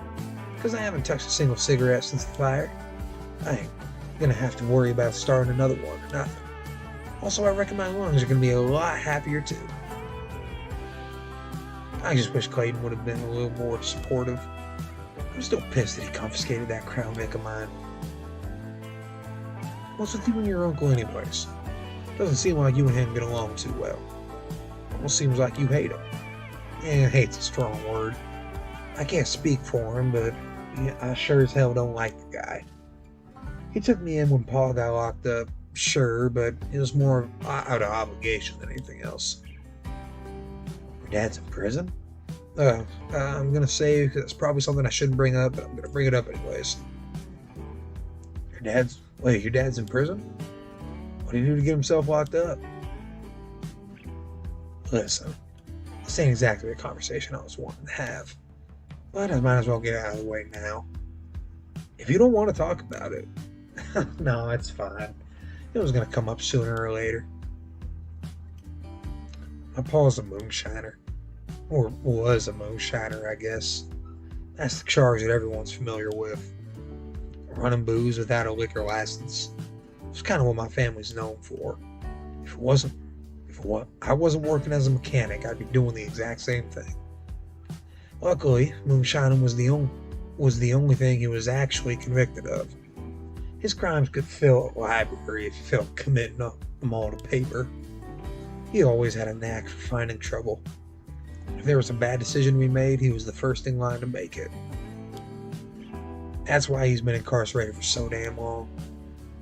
Because I haven't touched a single cigarette since the fire. I ain't gonna have to worry about starting another one or nothing. Also, I reckon my lungs are gonna be a lot happier too. I just wish Clayton would have been a little more supportive. I'm still pissed that he confiscated that Crown Vic of mine. What's with you and your uncle anyways? Doesn't seem like you and him get along too well. Almost seems like you hate him. Yeah, hate's a strong word. I can't speak for him, but I sure as hell don't like the guy. He took me in when Paul got locked up, sure, but it was more out of obligation than anything else. Your dad's in prison? I'm gonna say, because it's probably something I shouldn't bring up, but I'm gonna bring it up anyways. Your dad's in prison? What did he do to get himself locked up? Listen, this ain't exactly the conversation I was wanting to have, but I might as well get it out of the way now. If you don't want to talk about it, no, it's fine. It was gonna come up sooner or later. My pa's a moonshiner. Or was a moonshiner, I guess. That's the charge that everyone's familiar with. Running booze without a liquor license. It's kind of what my family's known for. If it wasn't, I wasn't working as a mechanic, I'd be doing the exact same thing. Luckily, moonshining was the only thing he was actually convicted of. His crimes could fill a library if he felt committing them all to paper. He always had a knack for finding trouble. If there was a bad decision we made, he was the first in line to make it. That's why he's been incarcerated for so damn long.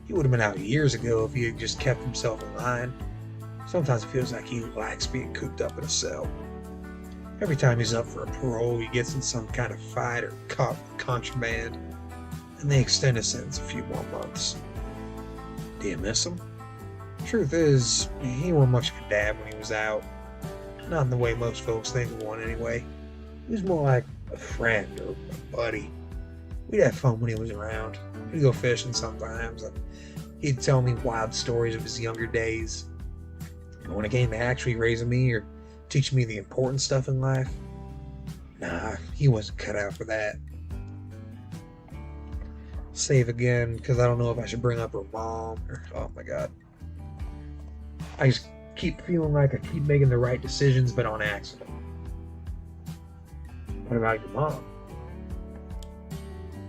He would have been out years ago if he had just kept himself in line. Sometimes it feels like he likes being cooped up in a cell. Every time he's up for a parole, he gets in some kind of fight or caught with contraband, and they extend his sentence a few more months. Do you miss him? Truth is, he wasn't much of a dad when he was out. Not in the way most folks think of one, anyway. He was more like a friend or a buddy. We'd have fun when he was around. We'd go fishing sometimes, and he'd tell me wild stories of his younger days. But when it came to actually raising me or teaching me the important stuff in life, nah, he wasn't cut out for that. Save again, because I don't know if I should bring up her mom or, oh my god. I just keep feeling like I keep making the right decisions, but on accident. What about your mom?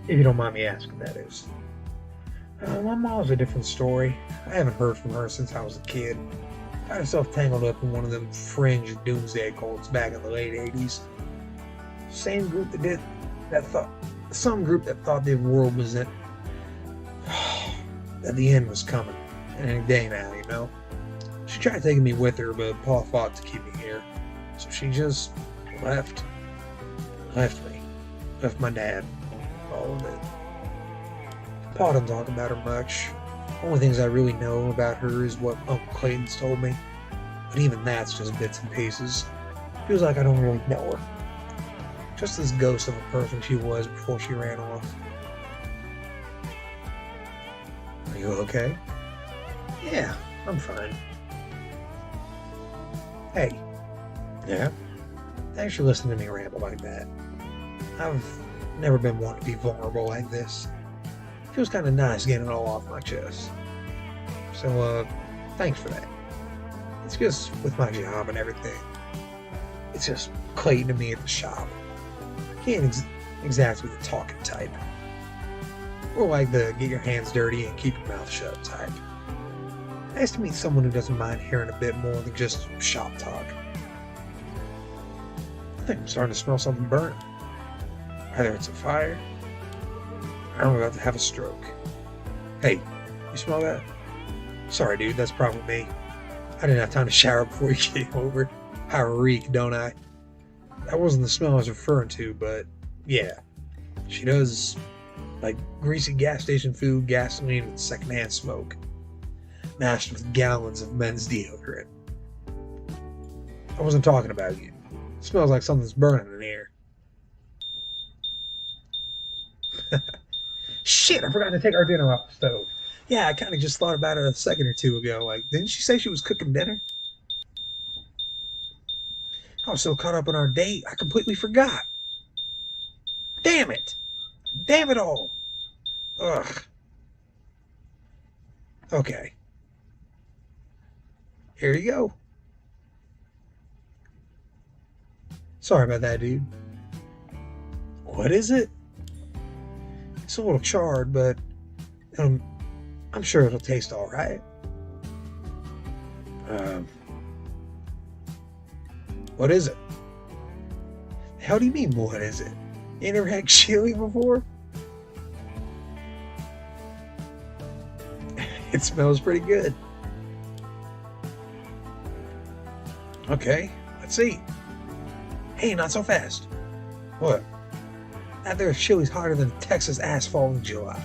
If you don't mind me asking, that is. My mom's a different story. I haven't heard from her since I was a kid. Got herself tangled up in one of them fringe doomsday cults back in the late 80s. Same group some group that thought the world was that the end was coming. Any day now, you know. She tried taking me with her, but Pa fought to keep me here. So she just left me. Left my dad. All of it. Pa doesn't talk about her much. Only things I really know about her is what Uncle Clayton's told me. But even that's just bits and pieces. Feels like I don't really know her. Just this ghost of a person she was before she ran off. Are you okay? Yeah, I'm fine. Hey. Yeah? Thanks for listening to me ramble like that. I've never been one to be vulnerable like this. Feels kind of nice getting it all off my chest. So, thanks for that. It's just with my job and everything. It's just Clayton and me at the shop. He ain't exactly the talking type. We're like the get your hands dirty and keep your mouth shut type. Nice to meet someone who doesn't mind hearing a bit more than just shop talk. I think I'm starting to smell something burning. Either it's a fire, or I'm about to have a stroke. Hey, you smell that? Sorry, dude, that's probably me. I didn't have time to shower before you came over. I reek, don't I? That wasn't the smell I was referring to, but yeah. She does, like, greasy gas station food, gasoline, and secondhand smoke. Mashed with gallons of men's deodorant. I wasn't talking about you. It smells like something's burning in here. Shit, I forgot to take our dinner off the stove. Yeah, I kind of just thought about it a second or two ago. Like, didn't she say she was cooking dinner? I was so caught up in our date, I completely forgot. Damn it! Damn it all! Ugh. Okay. Here you go. Sorry about that, dude. What is it? It's a little charred, but I'm sure it'll taste all right. What is it? How do you mean, what is it? You never had chili before? It smells pretty good. Okay, let's eat. Hey, not so fast. What? That there chili's hotter than Texas asphalt in July.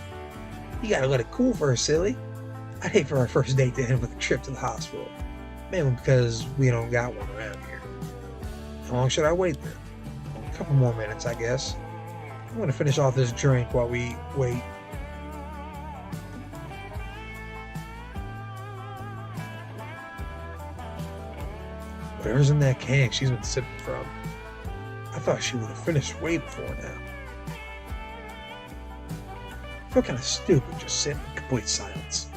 You gotta let it cool first, silly. I'd hate for our first date to end with a trip to the hospital. Mainly because we don't got one around here. How long should I wait then? A couple more minutes, I guess. I'm gonna finish off this drink while we wait. Whatever's in that can she's been sipping from. I thought she would have finished way before now. I feel kind of stupid just sitting in complete silence.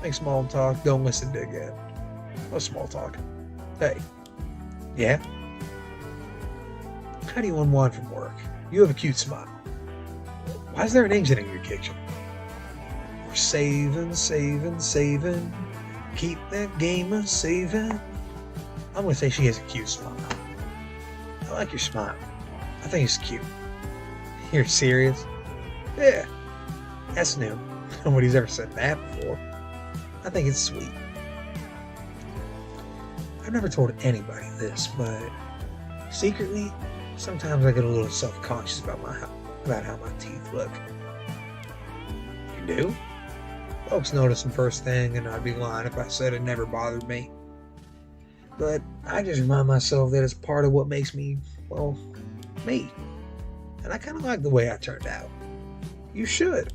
Make small talk, don't listen to again. No small talk. Hey. Yeah? How do you unwind from work? You have a cute smile. Why is there an engine in your kitchen? We're saving, saving, saving. Keep that game a saving. I'm going to say she has a cute smile. I like your smile. I think it's cute. You're serious? Yeah. That's new. Nobody's ever said that before. I think it's sweet. I've never told anybody this, but secretly, sometimes I get a little self-conscious about how my teeth look. You do? Folks notice them first thing, and I'd be lying if I said it never bothered me. But I just remind myself that it's part of what makes me, well, me. And I kind of like the way I turned out. You should.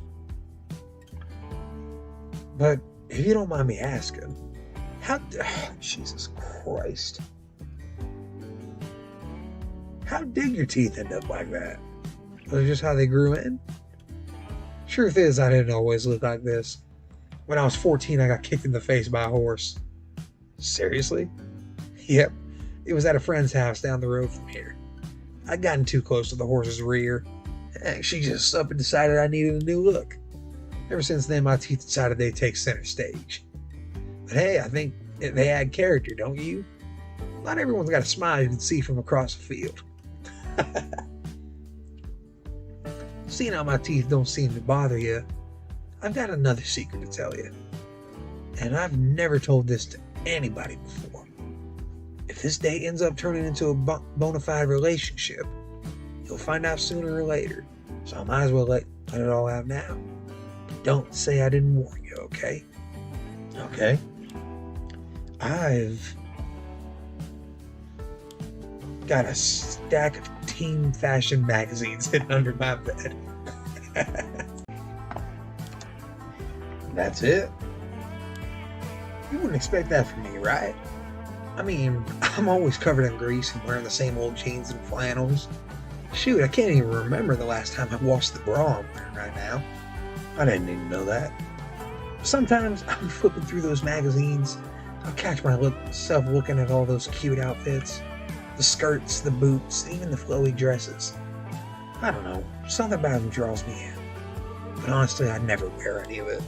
But if you don't mind me asking, Jesus Christ. How did your teeth end up like that? Was it just how they grew in? Truth is, I didn't always look like this. When I was 14, I got kicked in the face by a horse. Seriously? Yep. It was at a friend's house down the road from here. I'd gotten too close to the horse's rear. And she just up and decided I needed a new look. Ever since then, my teeth decided they'd take center stage. But hey, I think they add character, don't you? Not everyone's got a smile you can see from across the field. Seeing how my teeth don't seem to bother you, I've got another secret to tell you. And I've never told this to anybody before. If this date ends up turning into a bona fide relationship, you'll find out sooner or later. So I might as well let it all out now. But don't say I didn't warn you, okay? Okay? I've got a stack of teen fashion magazines hidden under my bed. That's it? You wouldn't expect that from me, right? I mean, I'm always covered in grease and wearing the same old jeans and flannels. Shoot, I can't even remember the last time I washed the bra I'm wearing right now. I didn't even know that. Sometimes I'm flipping through those magazines. I'll catch myself looking at all those cute outfits. The skirts, the boots, even the flowy dresses. I don't know, something about them draws me in. But honestly, I'd never wear any of it.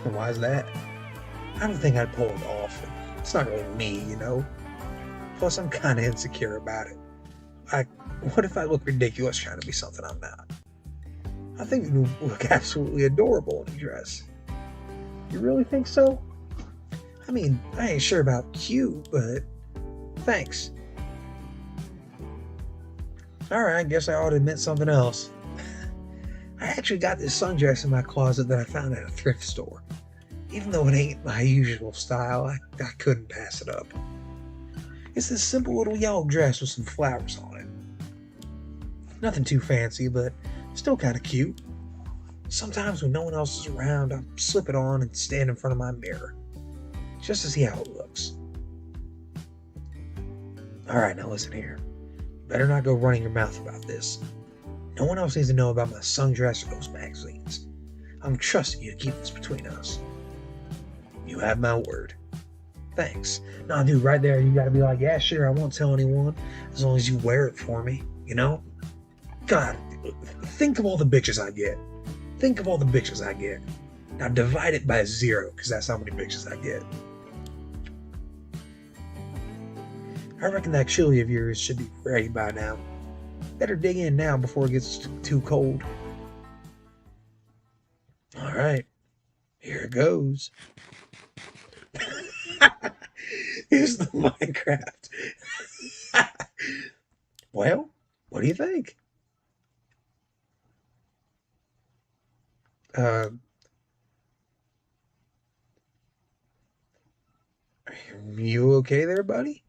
Why is that? I don't think I'd pull it off. It's not really me, you know? Plus, I'm kind of insecure about it. Like, what if I look ridiculous trying to be something I'm not? I think you look absolutely adorable in a dress. You really think so? I mean, I ain't sure about cute, but thanks. Alright, I guess I ought to admit something else. I actually got this sundress in my closet that I found at a thrift store. Even though it ain't my usual style, I couldn't pass it up. It's this simple little yellow dress with some flowers on it. Nothing too fancy, but still kind of cute. Sometimes when no one else is around, I'll slip it on and stand in front of my mirror, just to see how it looks. Alright, now listen here. Better not go running your mouth about this. No one else needs to know about my sundress or those magazines. I'm trusting you to keep this between us. You have my word. Thanks. Nah, dude, right there, you gotta be like, yeah, sure, I won't tell anyone, as long as you wear it for me, you know? God, think of all the bitches I get. Think of all the bitches I get. Now divide it by 0, because that's how many bitches I get. I reckon that chili of yours should be ready by now. Better dig in now before it gets too cold. Alright, here it goes. Here's the Minecraft. Well, what do you think? You okay there, buddy?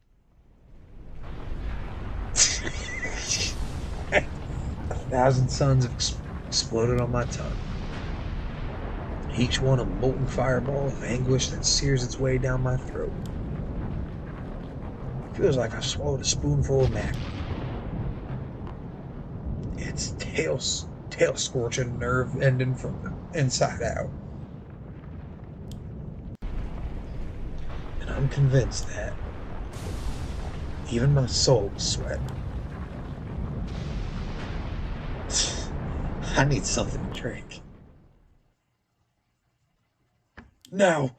1,000 suns have exploded on my tongue. Each one a molten fireball of anguish that sears its way down my throat. Feels like I swallowed a spoonful of mackerel. It's tail scorching nerve ending from the inside out. And I'm convinced that even my soul was sweating. I need something to drink. No.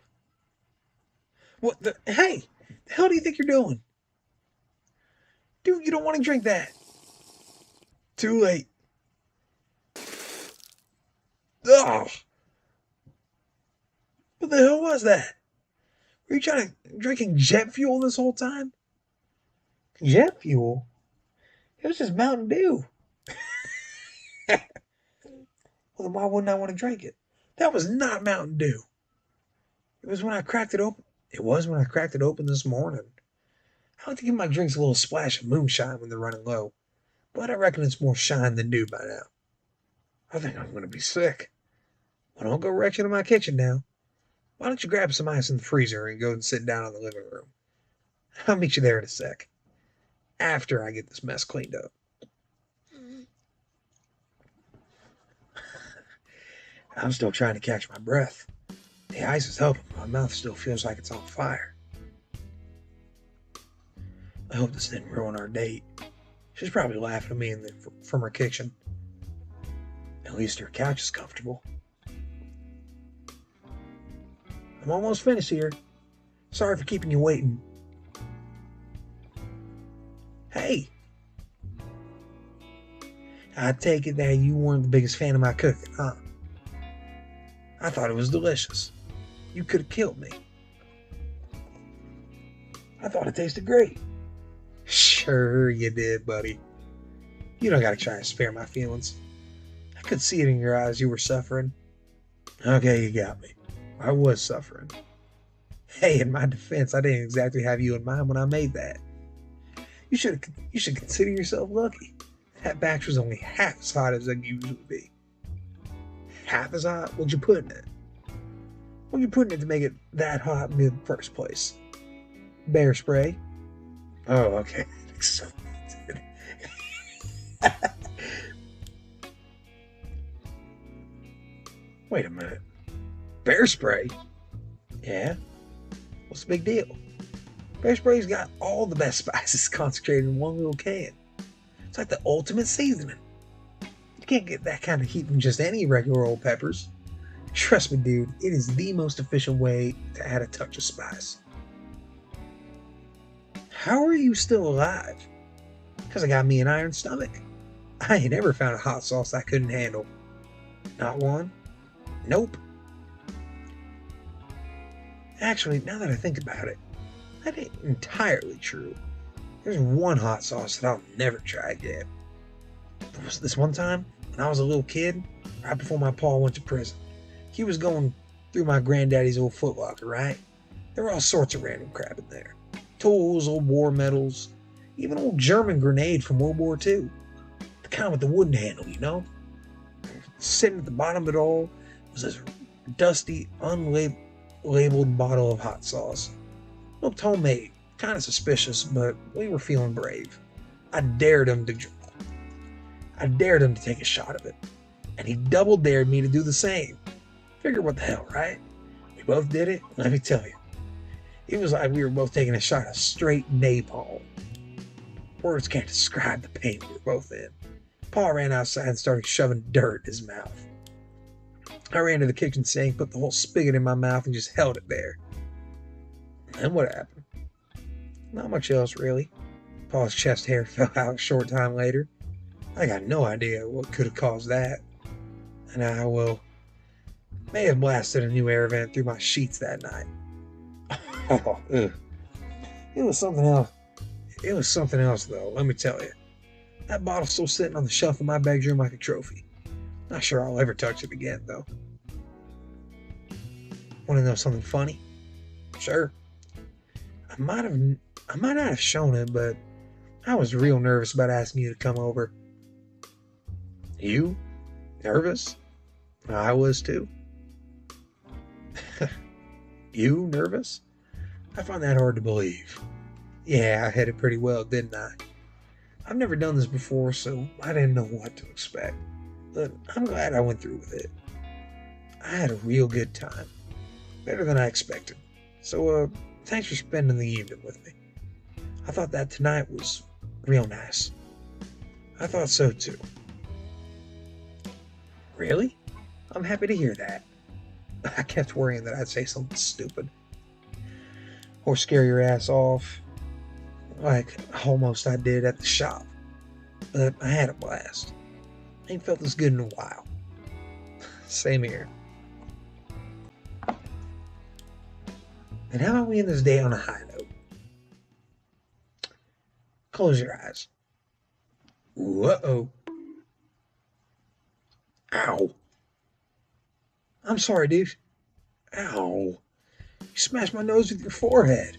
What the? Hey, the hell do you think you're doing? Dude, you don't want to drink that. Too late. Oh, what the hell was that? Were you drinking jet fuel this whole time? Jet fuel? It was just Mountain Dew. Well, then why wouldn't I want to drink it? That was not Mountain Dew. It was when I cracked it open. It was when I cracked it open this morning. I like to give my drinks a little splash of moonshine when they're running low, but I reckon it's more shine than dew by now. I think I'm going to be sick. But don't go rushing to my kitchen now. Why don't you grab some ice in the freezer and go and sit down in the living room? I'll meet you there in a sec, after I get this mess cleaned up. I'm still trying to catch my breath. The ice is helping, but my mouth still feels like it's on fire. I hope this didn't ruin our date. She's probably laughing at me from her kitchen. At least her couch is comfortable. I'm almost finished here. Sorry for keeping you waiting. Hey! I take it that you weren't the biggest fan of my cooking, huh? I thought it was delicious. You could have killed me. I thought it tasted great. Sure you did, buddy. You don't gotta try to spare my feelings. I could see it in your eyes you were suffering. Okay, you got me. I was suffering. Hey, in my defense, I didn't exactly have you in mind when I made that. You should consider yourself lucky. That batch was only half as hot as it usually would be. Half as hot? What'd you put in it? What'd you put in it to make it that hot in the first place? Bear spray? Oh, okay. Wait a minute. Bear spray? Yeah? What's the big deal? Bear spray's got all the best spices concentrated in one little can. It's like the ultimate seasoning. You can't get that kind of heat from just any regular old peppers. Trust me, dude, it is the most efficient way to add a touch of spice. How are you still alive? Because I got me an iron stomach. I ain't ever found a hot sauce I couldn't handle. Not one? Nope. Actually, now that I think about it, that ain't entirely true. There's one hot sauce that I'll never try again. This one time, when I was a little kid, right before my pa went to prison, he was going through my granddaddy's old footlocker, right? There were all sorts of random crap in there. Tools, old war medals, even an old German grenade from World War II. The kind with the wooden handle, you know? Sitting at the bottom of it all was this dusty, unlabeled bottle of hot sauce. Looked homemade, kind of suspicious, but we were feeling brave. I dared him to take a shot of it, and he double dared me to do the same. Figure what the hell, right? We both did it. Let me tell you, it was like we were both taking a shot of straight napalm. Words can't describe the pain we were both in. Pa ran outside and started shoving dirt in his mouth. I ran to the kitchen sink, put the whole spigot in my mouth, and just held it there. And what happened? Not much else, really. Pa's chest hair fell out a short time later. I got no idea what could have caused that. And I, may have blasted a new air vent through my sheets that night. Oh, ugh. It was something else. It was something else, though, let me tell you. That bottle's still sitting on the shelf in my bedroom like a trophy. Not sure I'll ever touch it again, though. Want to know something funny? Sure. I might not have shown it, but I was real nervous about asking you to come over. You? Nervous? I was too. You nervous? I find that hard to believe. Yeah, I hit it pretty well, didn't I? I've never done this before, so I didn't know what to expect. But I'm glad I went through with it. I had a real good time. Better than I expected. So, thanks for spending the evening with me. I thought that tonight was real nice. I thought so too. Really? I'm happy to hear that. I kept worrying that I'd say something stupid. Or scare your ass off, like almost I did at the shop. But I had a blast. I ain't felt this good in a while. Same here. And how about we end this day on a high note? Close your eyes. Whoa. Ow. I'm sorry, dude. Ow. You smashed my nose with your forehead.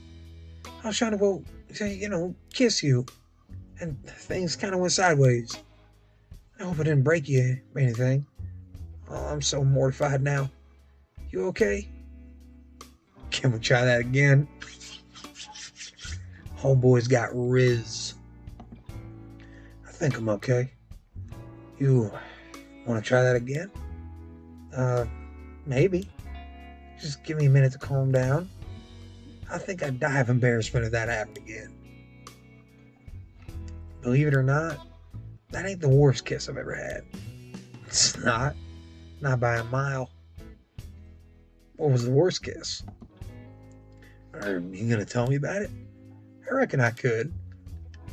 I was trying to, well, kiss you. And things kind of went sideways. I hope I didn't break you or anything. Oh, I'm so mortified now. You okay? Can we try that again? Homeboy's got riz. I think I'm okay. You want to try that again? Maybe. Just give me a minute to calm down. I think I'd die of embarrassment if that happened again. Believe it or not, that ain't the worst kiss I've ever had. It's not. Not by a mile. What was the worst kiss? Are you gonna tell me about it? I reckon I could.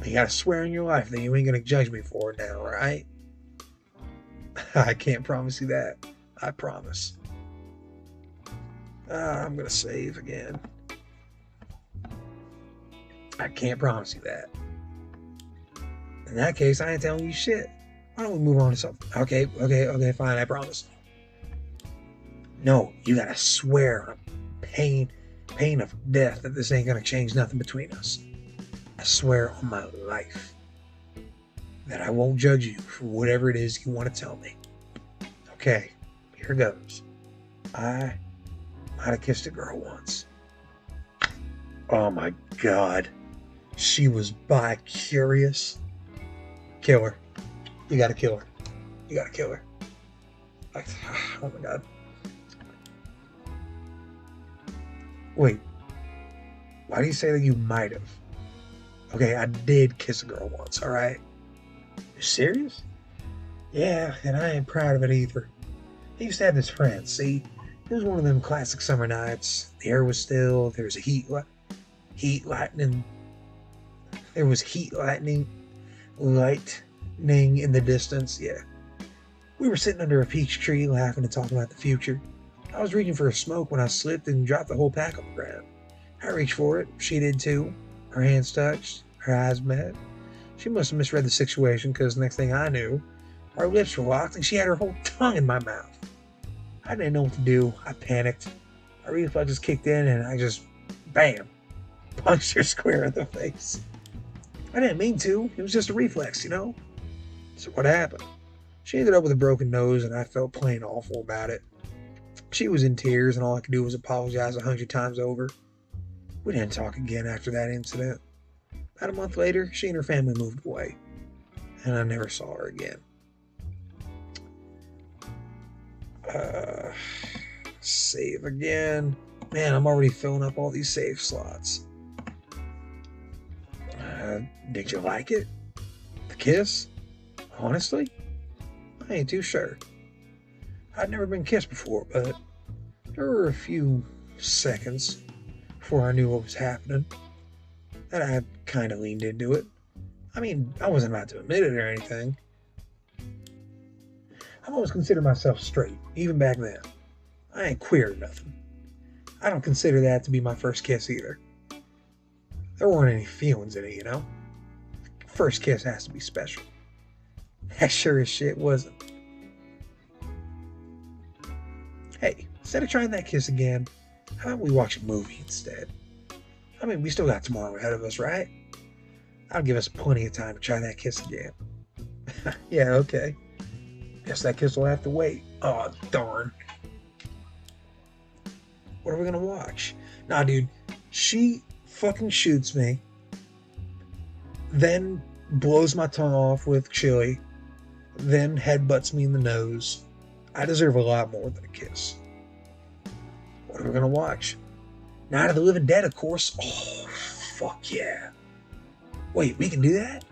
You gotta swear on your life that you ain't gonna judge me for it now, right? I can't promise you that. I promise. I'm gonna save again. I can't promise you that. In that case, I ain't telling you shit. Why don't we move on to something? Okay, fine, I promise. No, you gotta swear on pain of death that this ain't gonna change nothing between us. I swear on my life that I won't judge you for whatever it is you want to tell me. Okay, here goes. I might have kissed a girl once. Oh my God. She was bi-curious. Kill her. You gotta kill her. You gotta kill her. Oh my God. Wait. Why do you say that you might have? Okay, I did kiss a girl once, alright? You serious? Yeah, and I ain't proud of it either. I used to have this friend, see? It was one of them classic summer nights. The air was still, there was a lightning in the distance, yeah. We were sitting under a peach tree laughing and talking about the future. I was reaching for a smoke when I slipped and dropped the whole pack on the ground. I reached for it, she did too. Her hands touched, her eyes met. She must have misread the situation because next thing I knew, our lips were locked and she had her whole tongue in my mouth. I didn't know what to do. I panicked. My reflexes kicked in and I just, bam, punched her square in the face. I didn't mean to. It was just a reflex, you know? So what happened? She ended up with a broken nose and I felt plain awful about it. She was in tears and all I could do was apologize 100 times over. We didn't talk again after that incident. About a month later, she and her family moved away, and I never saw her again. Save again. Man, I'm already filling up all these save slots. Did you like it? The kiss? Honestly, I ain't too sure. I'd never been kissed before, but there were a few seconds before I knew what was happening that I kind of leaned into it. I mean, I wasn't about to admit it or anything. I've always considered myself straight, even back then. I ain't queer or nothing. I don't consider that to be my first kiss either. There weren't any feelings in it, you know? First kiss has to be special. That sure as shit wasn't. Hey, instead of trying that kiss again, how about we watch a movie instead? I mean, we still got tomorrow ahead of us, right? That'll give us plenty of time to try that kiss again. Yeah, okay. Guess that kiss will have to wait. Oh, darn. What are we gonna watch? Nah, dude, she fucking shoots me. then blows my tongue off with chili, then headbutts me in the nose. I deserve a lot more than a kiss. What are we gonna watch? Night of the Living Dead, of course. Oh, fuck yeah. Wait, we can do that?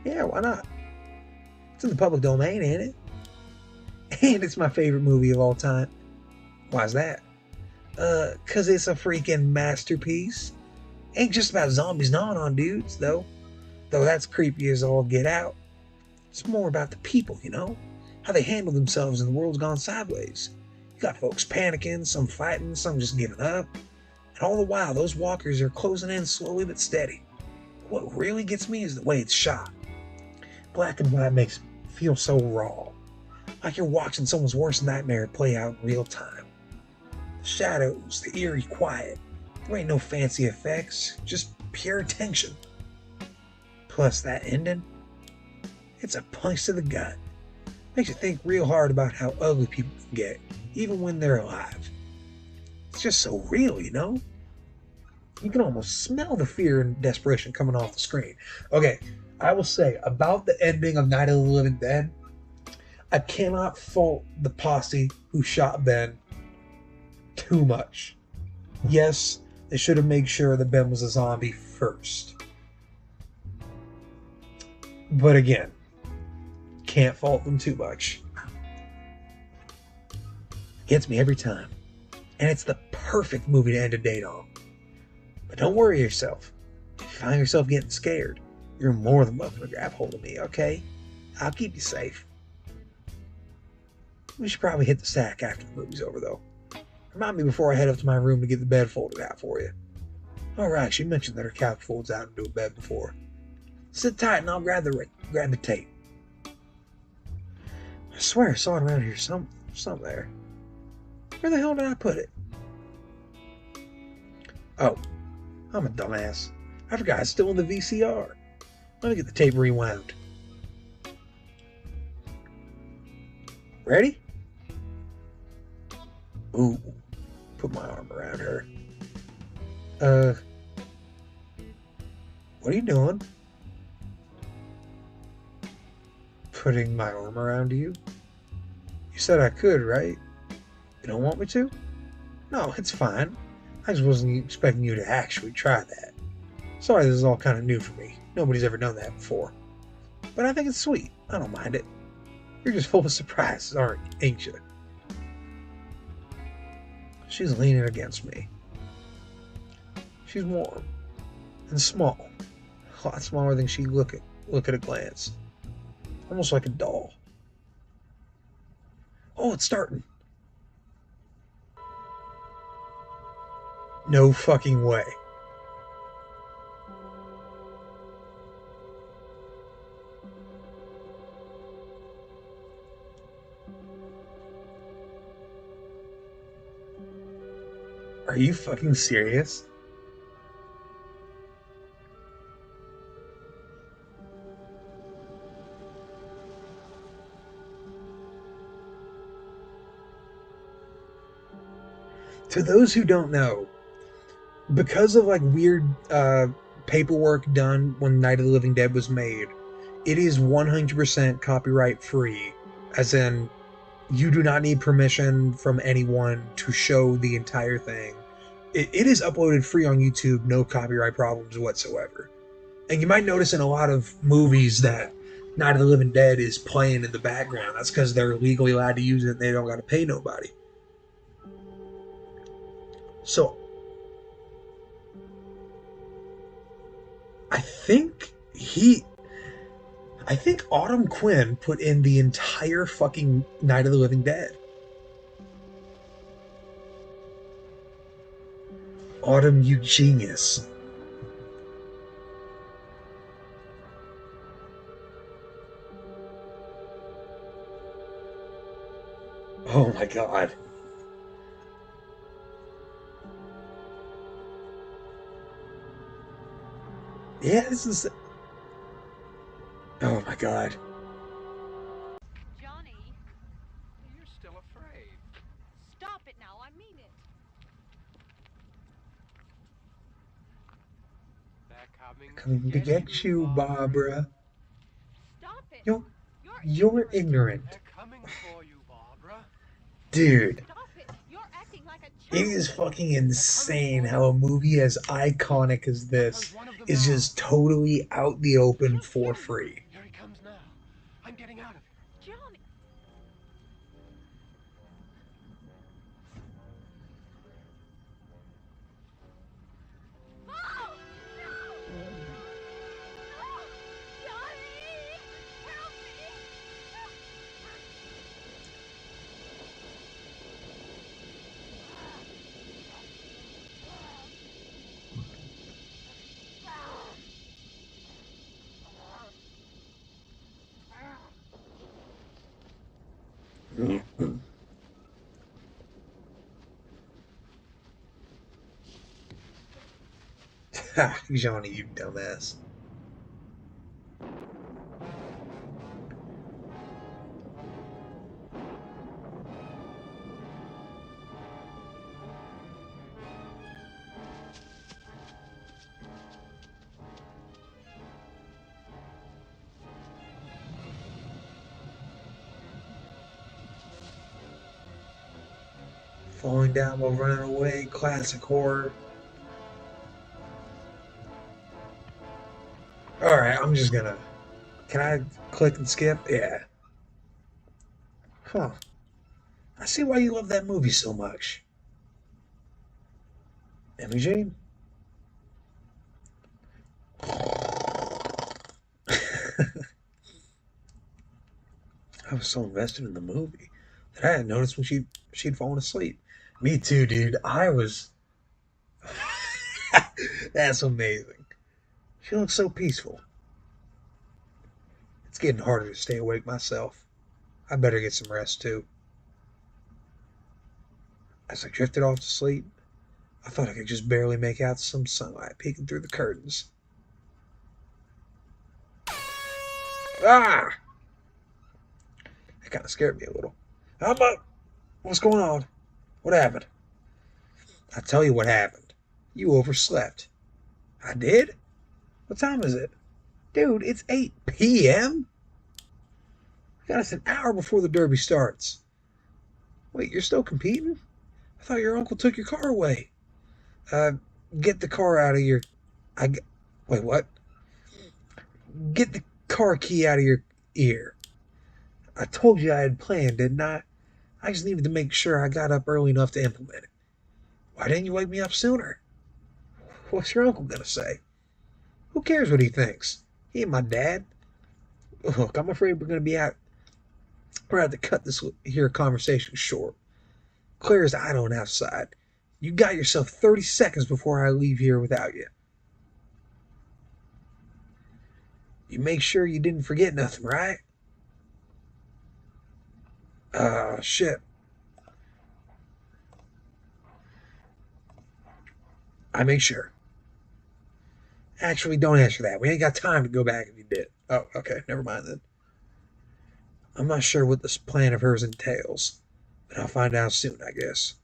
Yeah, why not? It's in the public domain, ain't it? And it's my favorite movie of all time. Why's that? 'Cause it's a freaking masterpiece. Ain't just about zombies gnawing on dudes, though. Though that's creepy as all get out. It's more about the people, you know? How they handle themselves in the world's gone sideways. You got folks panicking, some fighting, some just giving up. And all the while, those walkers are closing in slowly but steady. What really gets me is the way it's shot. Black and white makes it feel so raw. Like you're watching someone's worst nightmare play out in real time. The shadows, the eerie quiet. There ain't no fancy effects, just pure tension. Plus that ending, it's a punch to the gut. Makes you think real hard about how ugly people can get, even when they're alive. It's just so real, you know? You can almost smell the fear and desperation coming off the screen. Okay, I will say about the ending of Night of the Living Dead, I cannot fault the posse who shot Ben too much. Yes, they should have made sure that Ben was a zombie first. But again, can't fault them too much. Gets me every time. And it's the perfect movie to end a date on. But don't worry yourself. If you find yourself getting scared, you're more than welcome to grab hold of me, okay? I'll keep you safe. We should probably hit the sack after the movie's over, though. Remind me before I head up to my room to get the bed folded out for you. Alright, she mentioned that her couch folds out into a bed before. Sit tight and I'll grab the tape. I swear I saw it around here somewhere. Where the hell did I put it? Oh, I'm a dumbass. I forgot it's still in the VCR. Let me get the tape rewound. Ready? Ooh, put my arm around her. What are you doing? Putting my arm around you? You said I could, right? You don't want me to? No, it's fine. I just wasn't expecting you to actually try that. Sorry, this is all kind of new for me. Nobody's ever done that before. But I think it's sweet. I don't mind it. You're just full of surprises, ain't you? She's leaning against me. She's warm and small. A lot smaller than she look at a glance. Almost like a doll. Oh, it's starting. No fucking way. Are you fucking serious? To those who don't know, because of like weird paperwork done when Night of the Living Dead was made, it is 100% copyright free, as in you do not need permission from anyone to show the entire thing. It is uploaded free on YouTube, no copyright problems whatsoever. And you might notice in a lot of movies that Night of the Living Dead is playing in the background. That's because they're legally allowed to use it and they don't got to pay nobody. So I think Autumn Quinn put in the entire fucking Night of the Living Dead. Autumn, you genius. Oh my god. Yeah, this is... Oh my god. Johnny, You're still afraid. stop it now. I mean it. Coming to get you, Barbara. Stop it. You're, You're you're ignorant. They're coming for you, Barbara. Dude, Stop it. You're acting like a it child. is fucking insane how a movie as iconic as this is just totally out the open for free. Here he comes now. I'm getting out of here. Johnny. Oh, no! No! Johnny! Help me! Ha, Johnny, you dumbass. Falling down while running away, classic horror. Alright, I'm just gonna... Can I click and skip? Yeah. Huh. I see why you love that movie so much. Imogene? I was so invested in the movie that I hadn't noticed when she'd fallen asleep. Me too, dude. I was... That's amazing. She looks so peaceful. It's getting harder to stay awake myself. I better get some rest too. As I drifted off to sleep, I thought I could just barely make out some sunlight peeking through the curtains. Ah! That kind of scared me a little. I'm up. What's going on? What happened? I'll tell you what happened. You overslept. I did? What time is it? Dude, it's 8 p.m.? We got us an hour before the derby starts. Wait, you're still competing? I thought your uncle took your car away. Get the car out of your... Wait, what? Get the car key out of your ear. I told you I had planned, didn't I? I just needed to make sure I got up early enough to implement it. Why didn't you wake me up sooner? What's your uncle gonna say? Who cares what he thinks? He ain't my dad. Look, I'm afraid we're gonna have to cut this here conversation short. Clear as I don't outside. You got yourself 30 seconds before I leave here without you. You make sure you didn't forget nothing, right? Shit. I make sure. Actually, don't answer that. We ain't got time to go back if you did. Oh, okay. Never mind then. I'm not sure what this plan of hers entails, but I'll find out soon, I guess.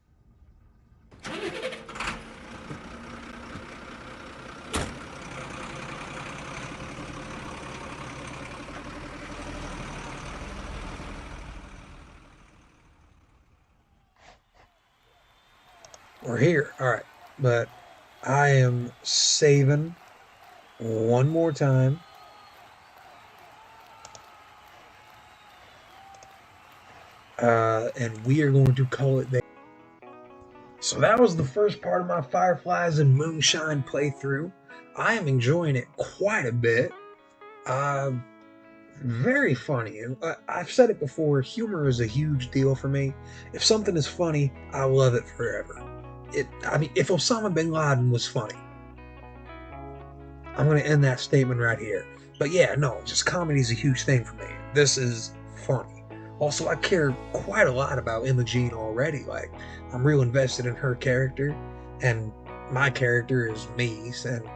We're here. Alright. But I am saving one more time. And we are going to call it there. So that was the first part of my Fireflies and Moonshine playthrough. I am enjoying it quite a bit. Very funny. I've said it before, humor is a huge deal for me. If something is funny, I love it forever. If Osama bin Laden was funny, I'm going to end that statement right here. But yeah, no, just comedy is a huge thing for me. This is funny. Also, I care quite a lot about Imogene already. Like, I'm real invested in her character, and my character is me, and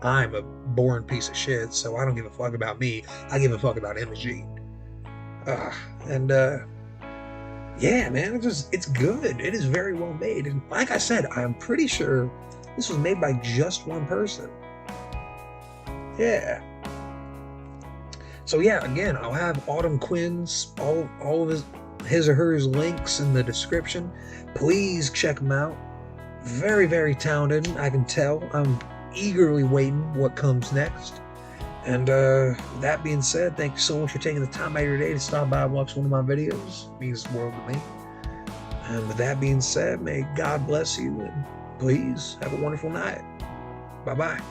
I'm a boring piece of shit, so I don't give a fuck about me. I give a fuck about Imogene. Yeah, man, it's good. It is very well made. And like I said, I'm pretty sure this was made by just one person. Yeah. So yeah, again, I'll have Autumn Quinn's all of his or hers links in the description. Please check them out. Very, very talented. I can tell. I'm eagerly waiting what comes next. And that being said, thank you so much for taking the time out of your day to stop by and watch one of my videos. It means the world to me. And with that being said, may God bless you, and please have a wonderful night. Bye-bye.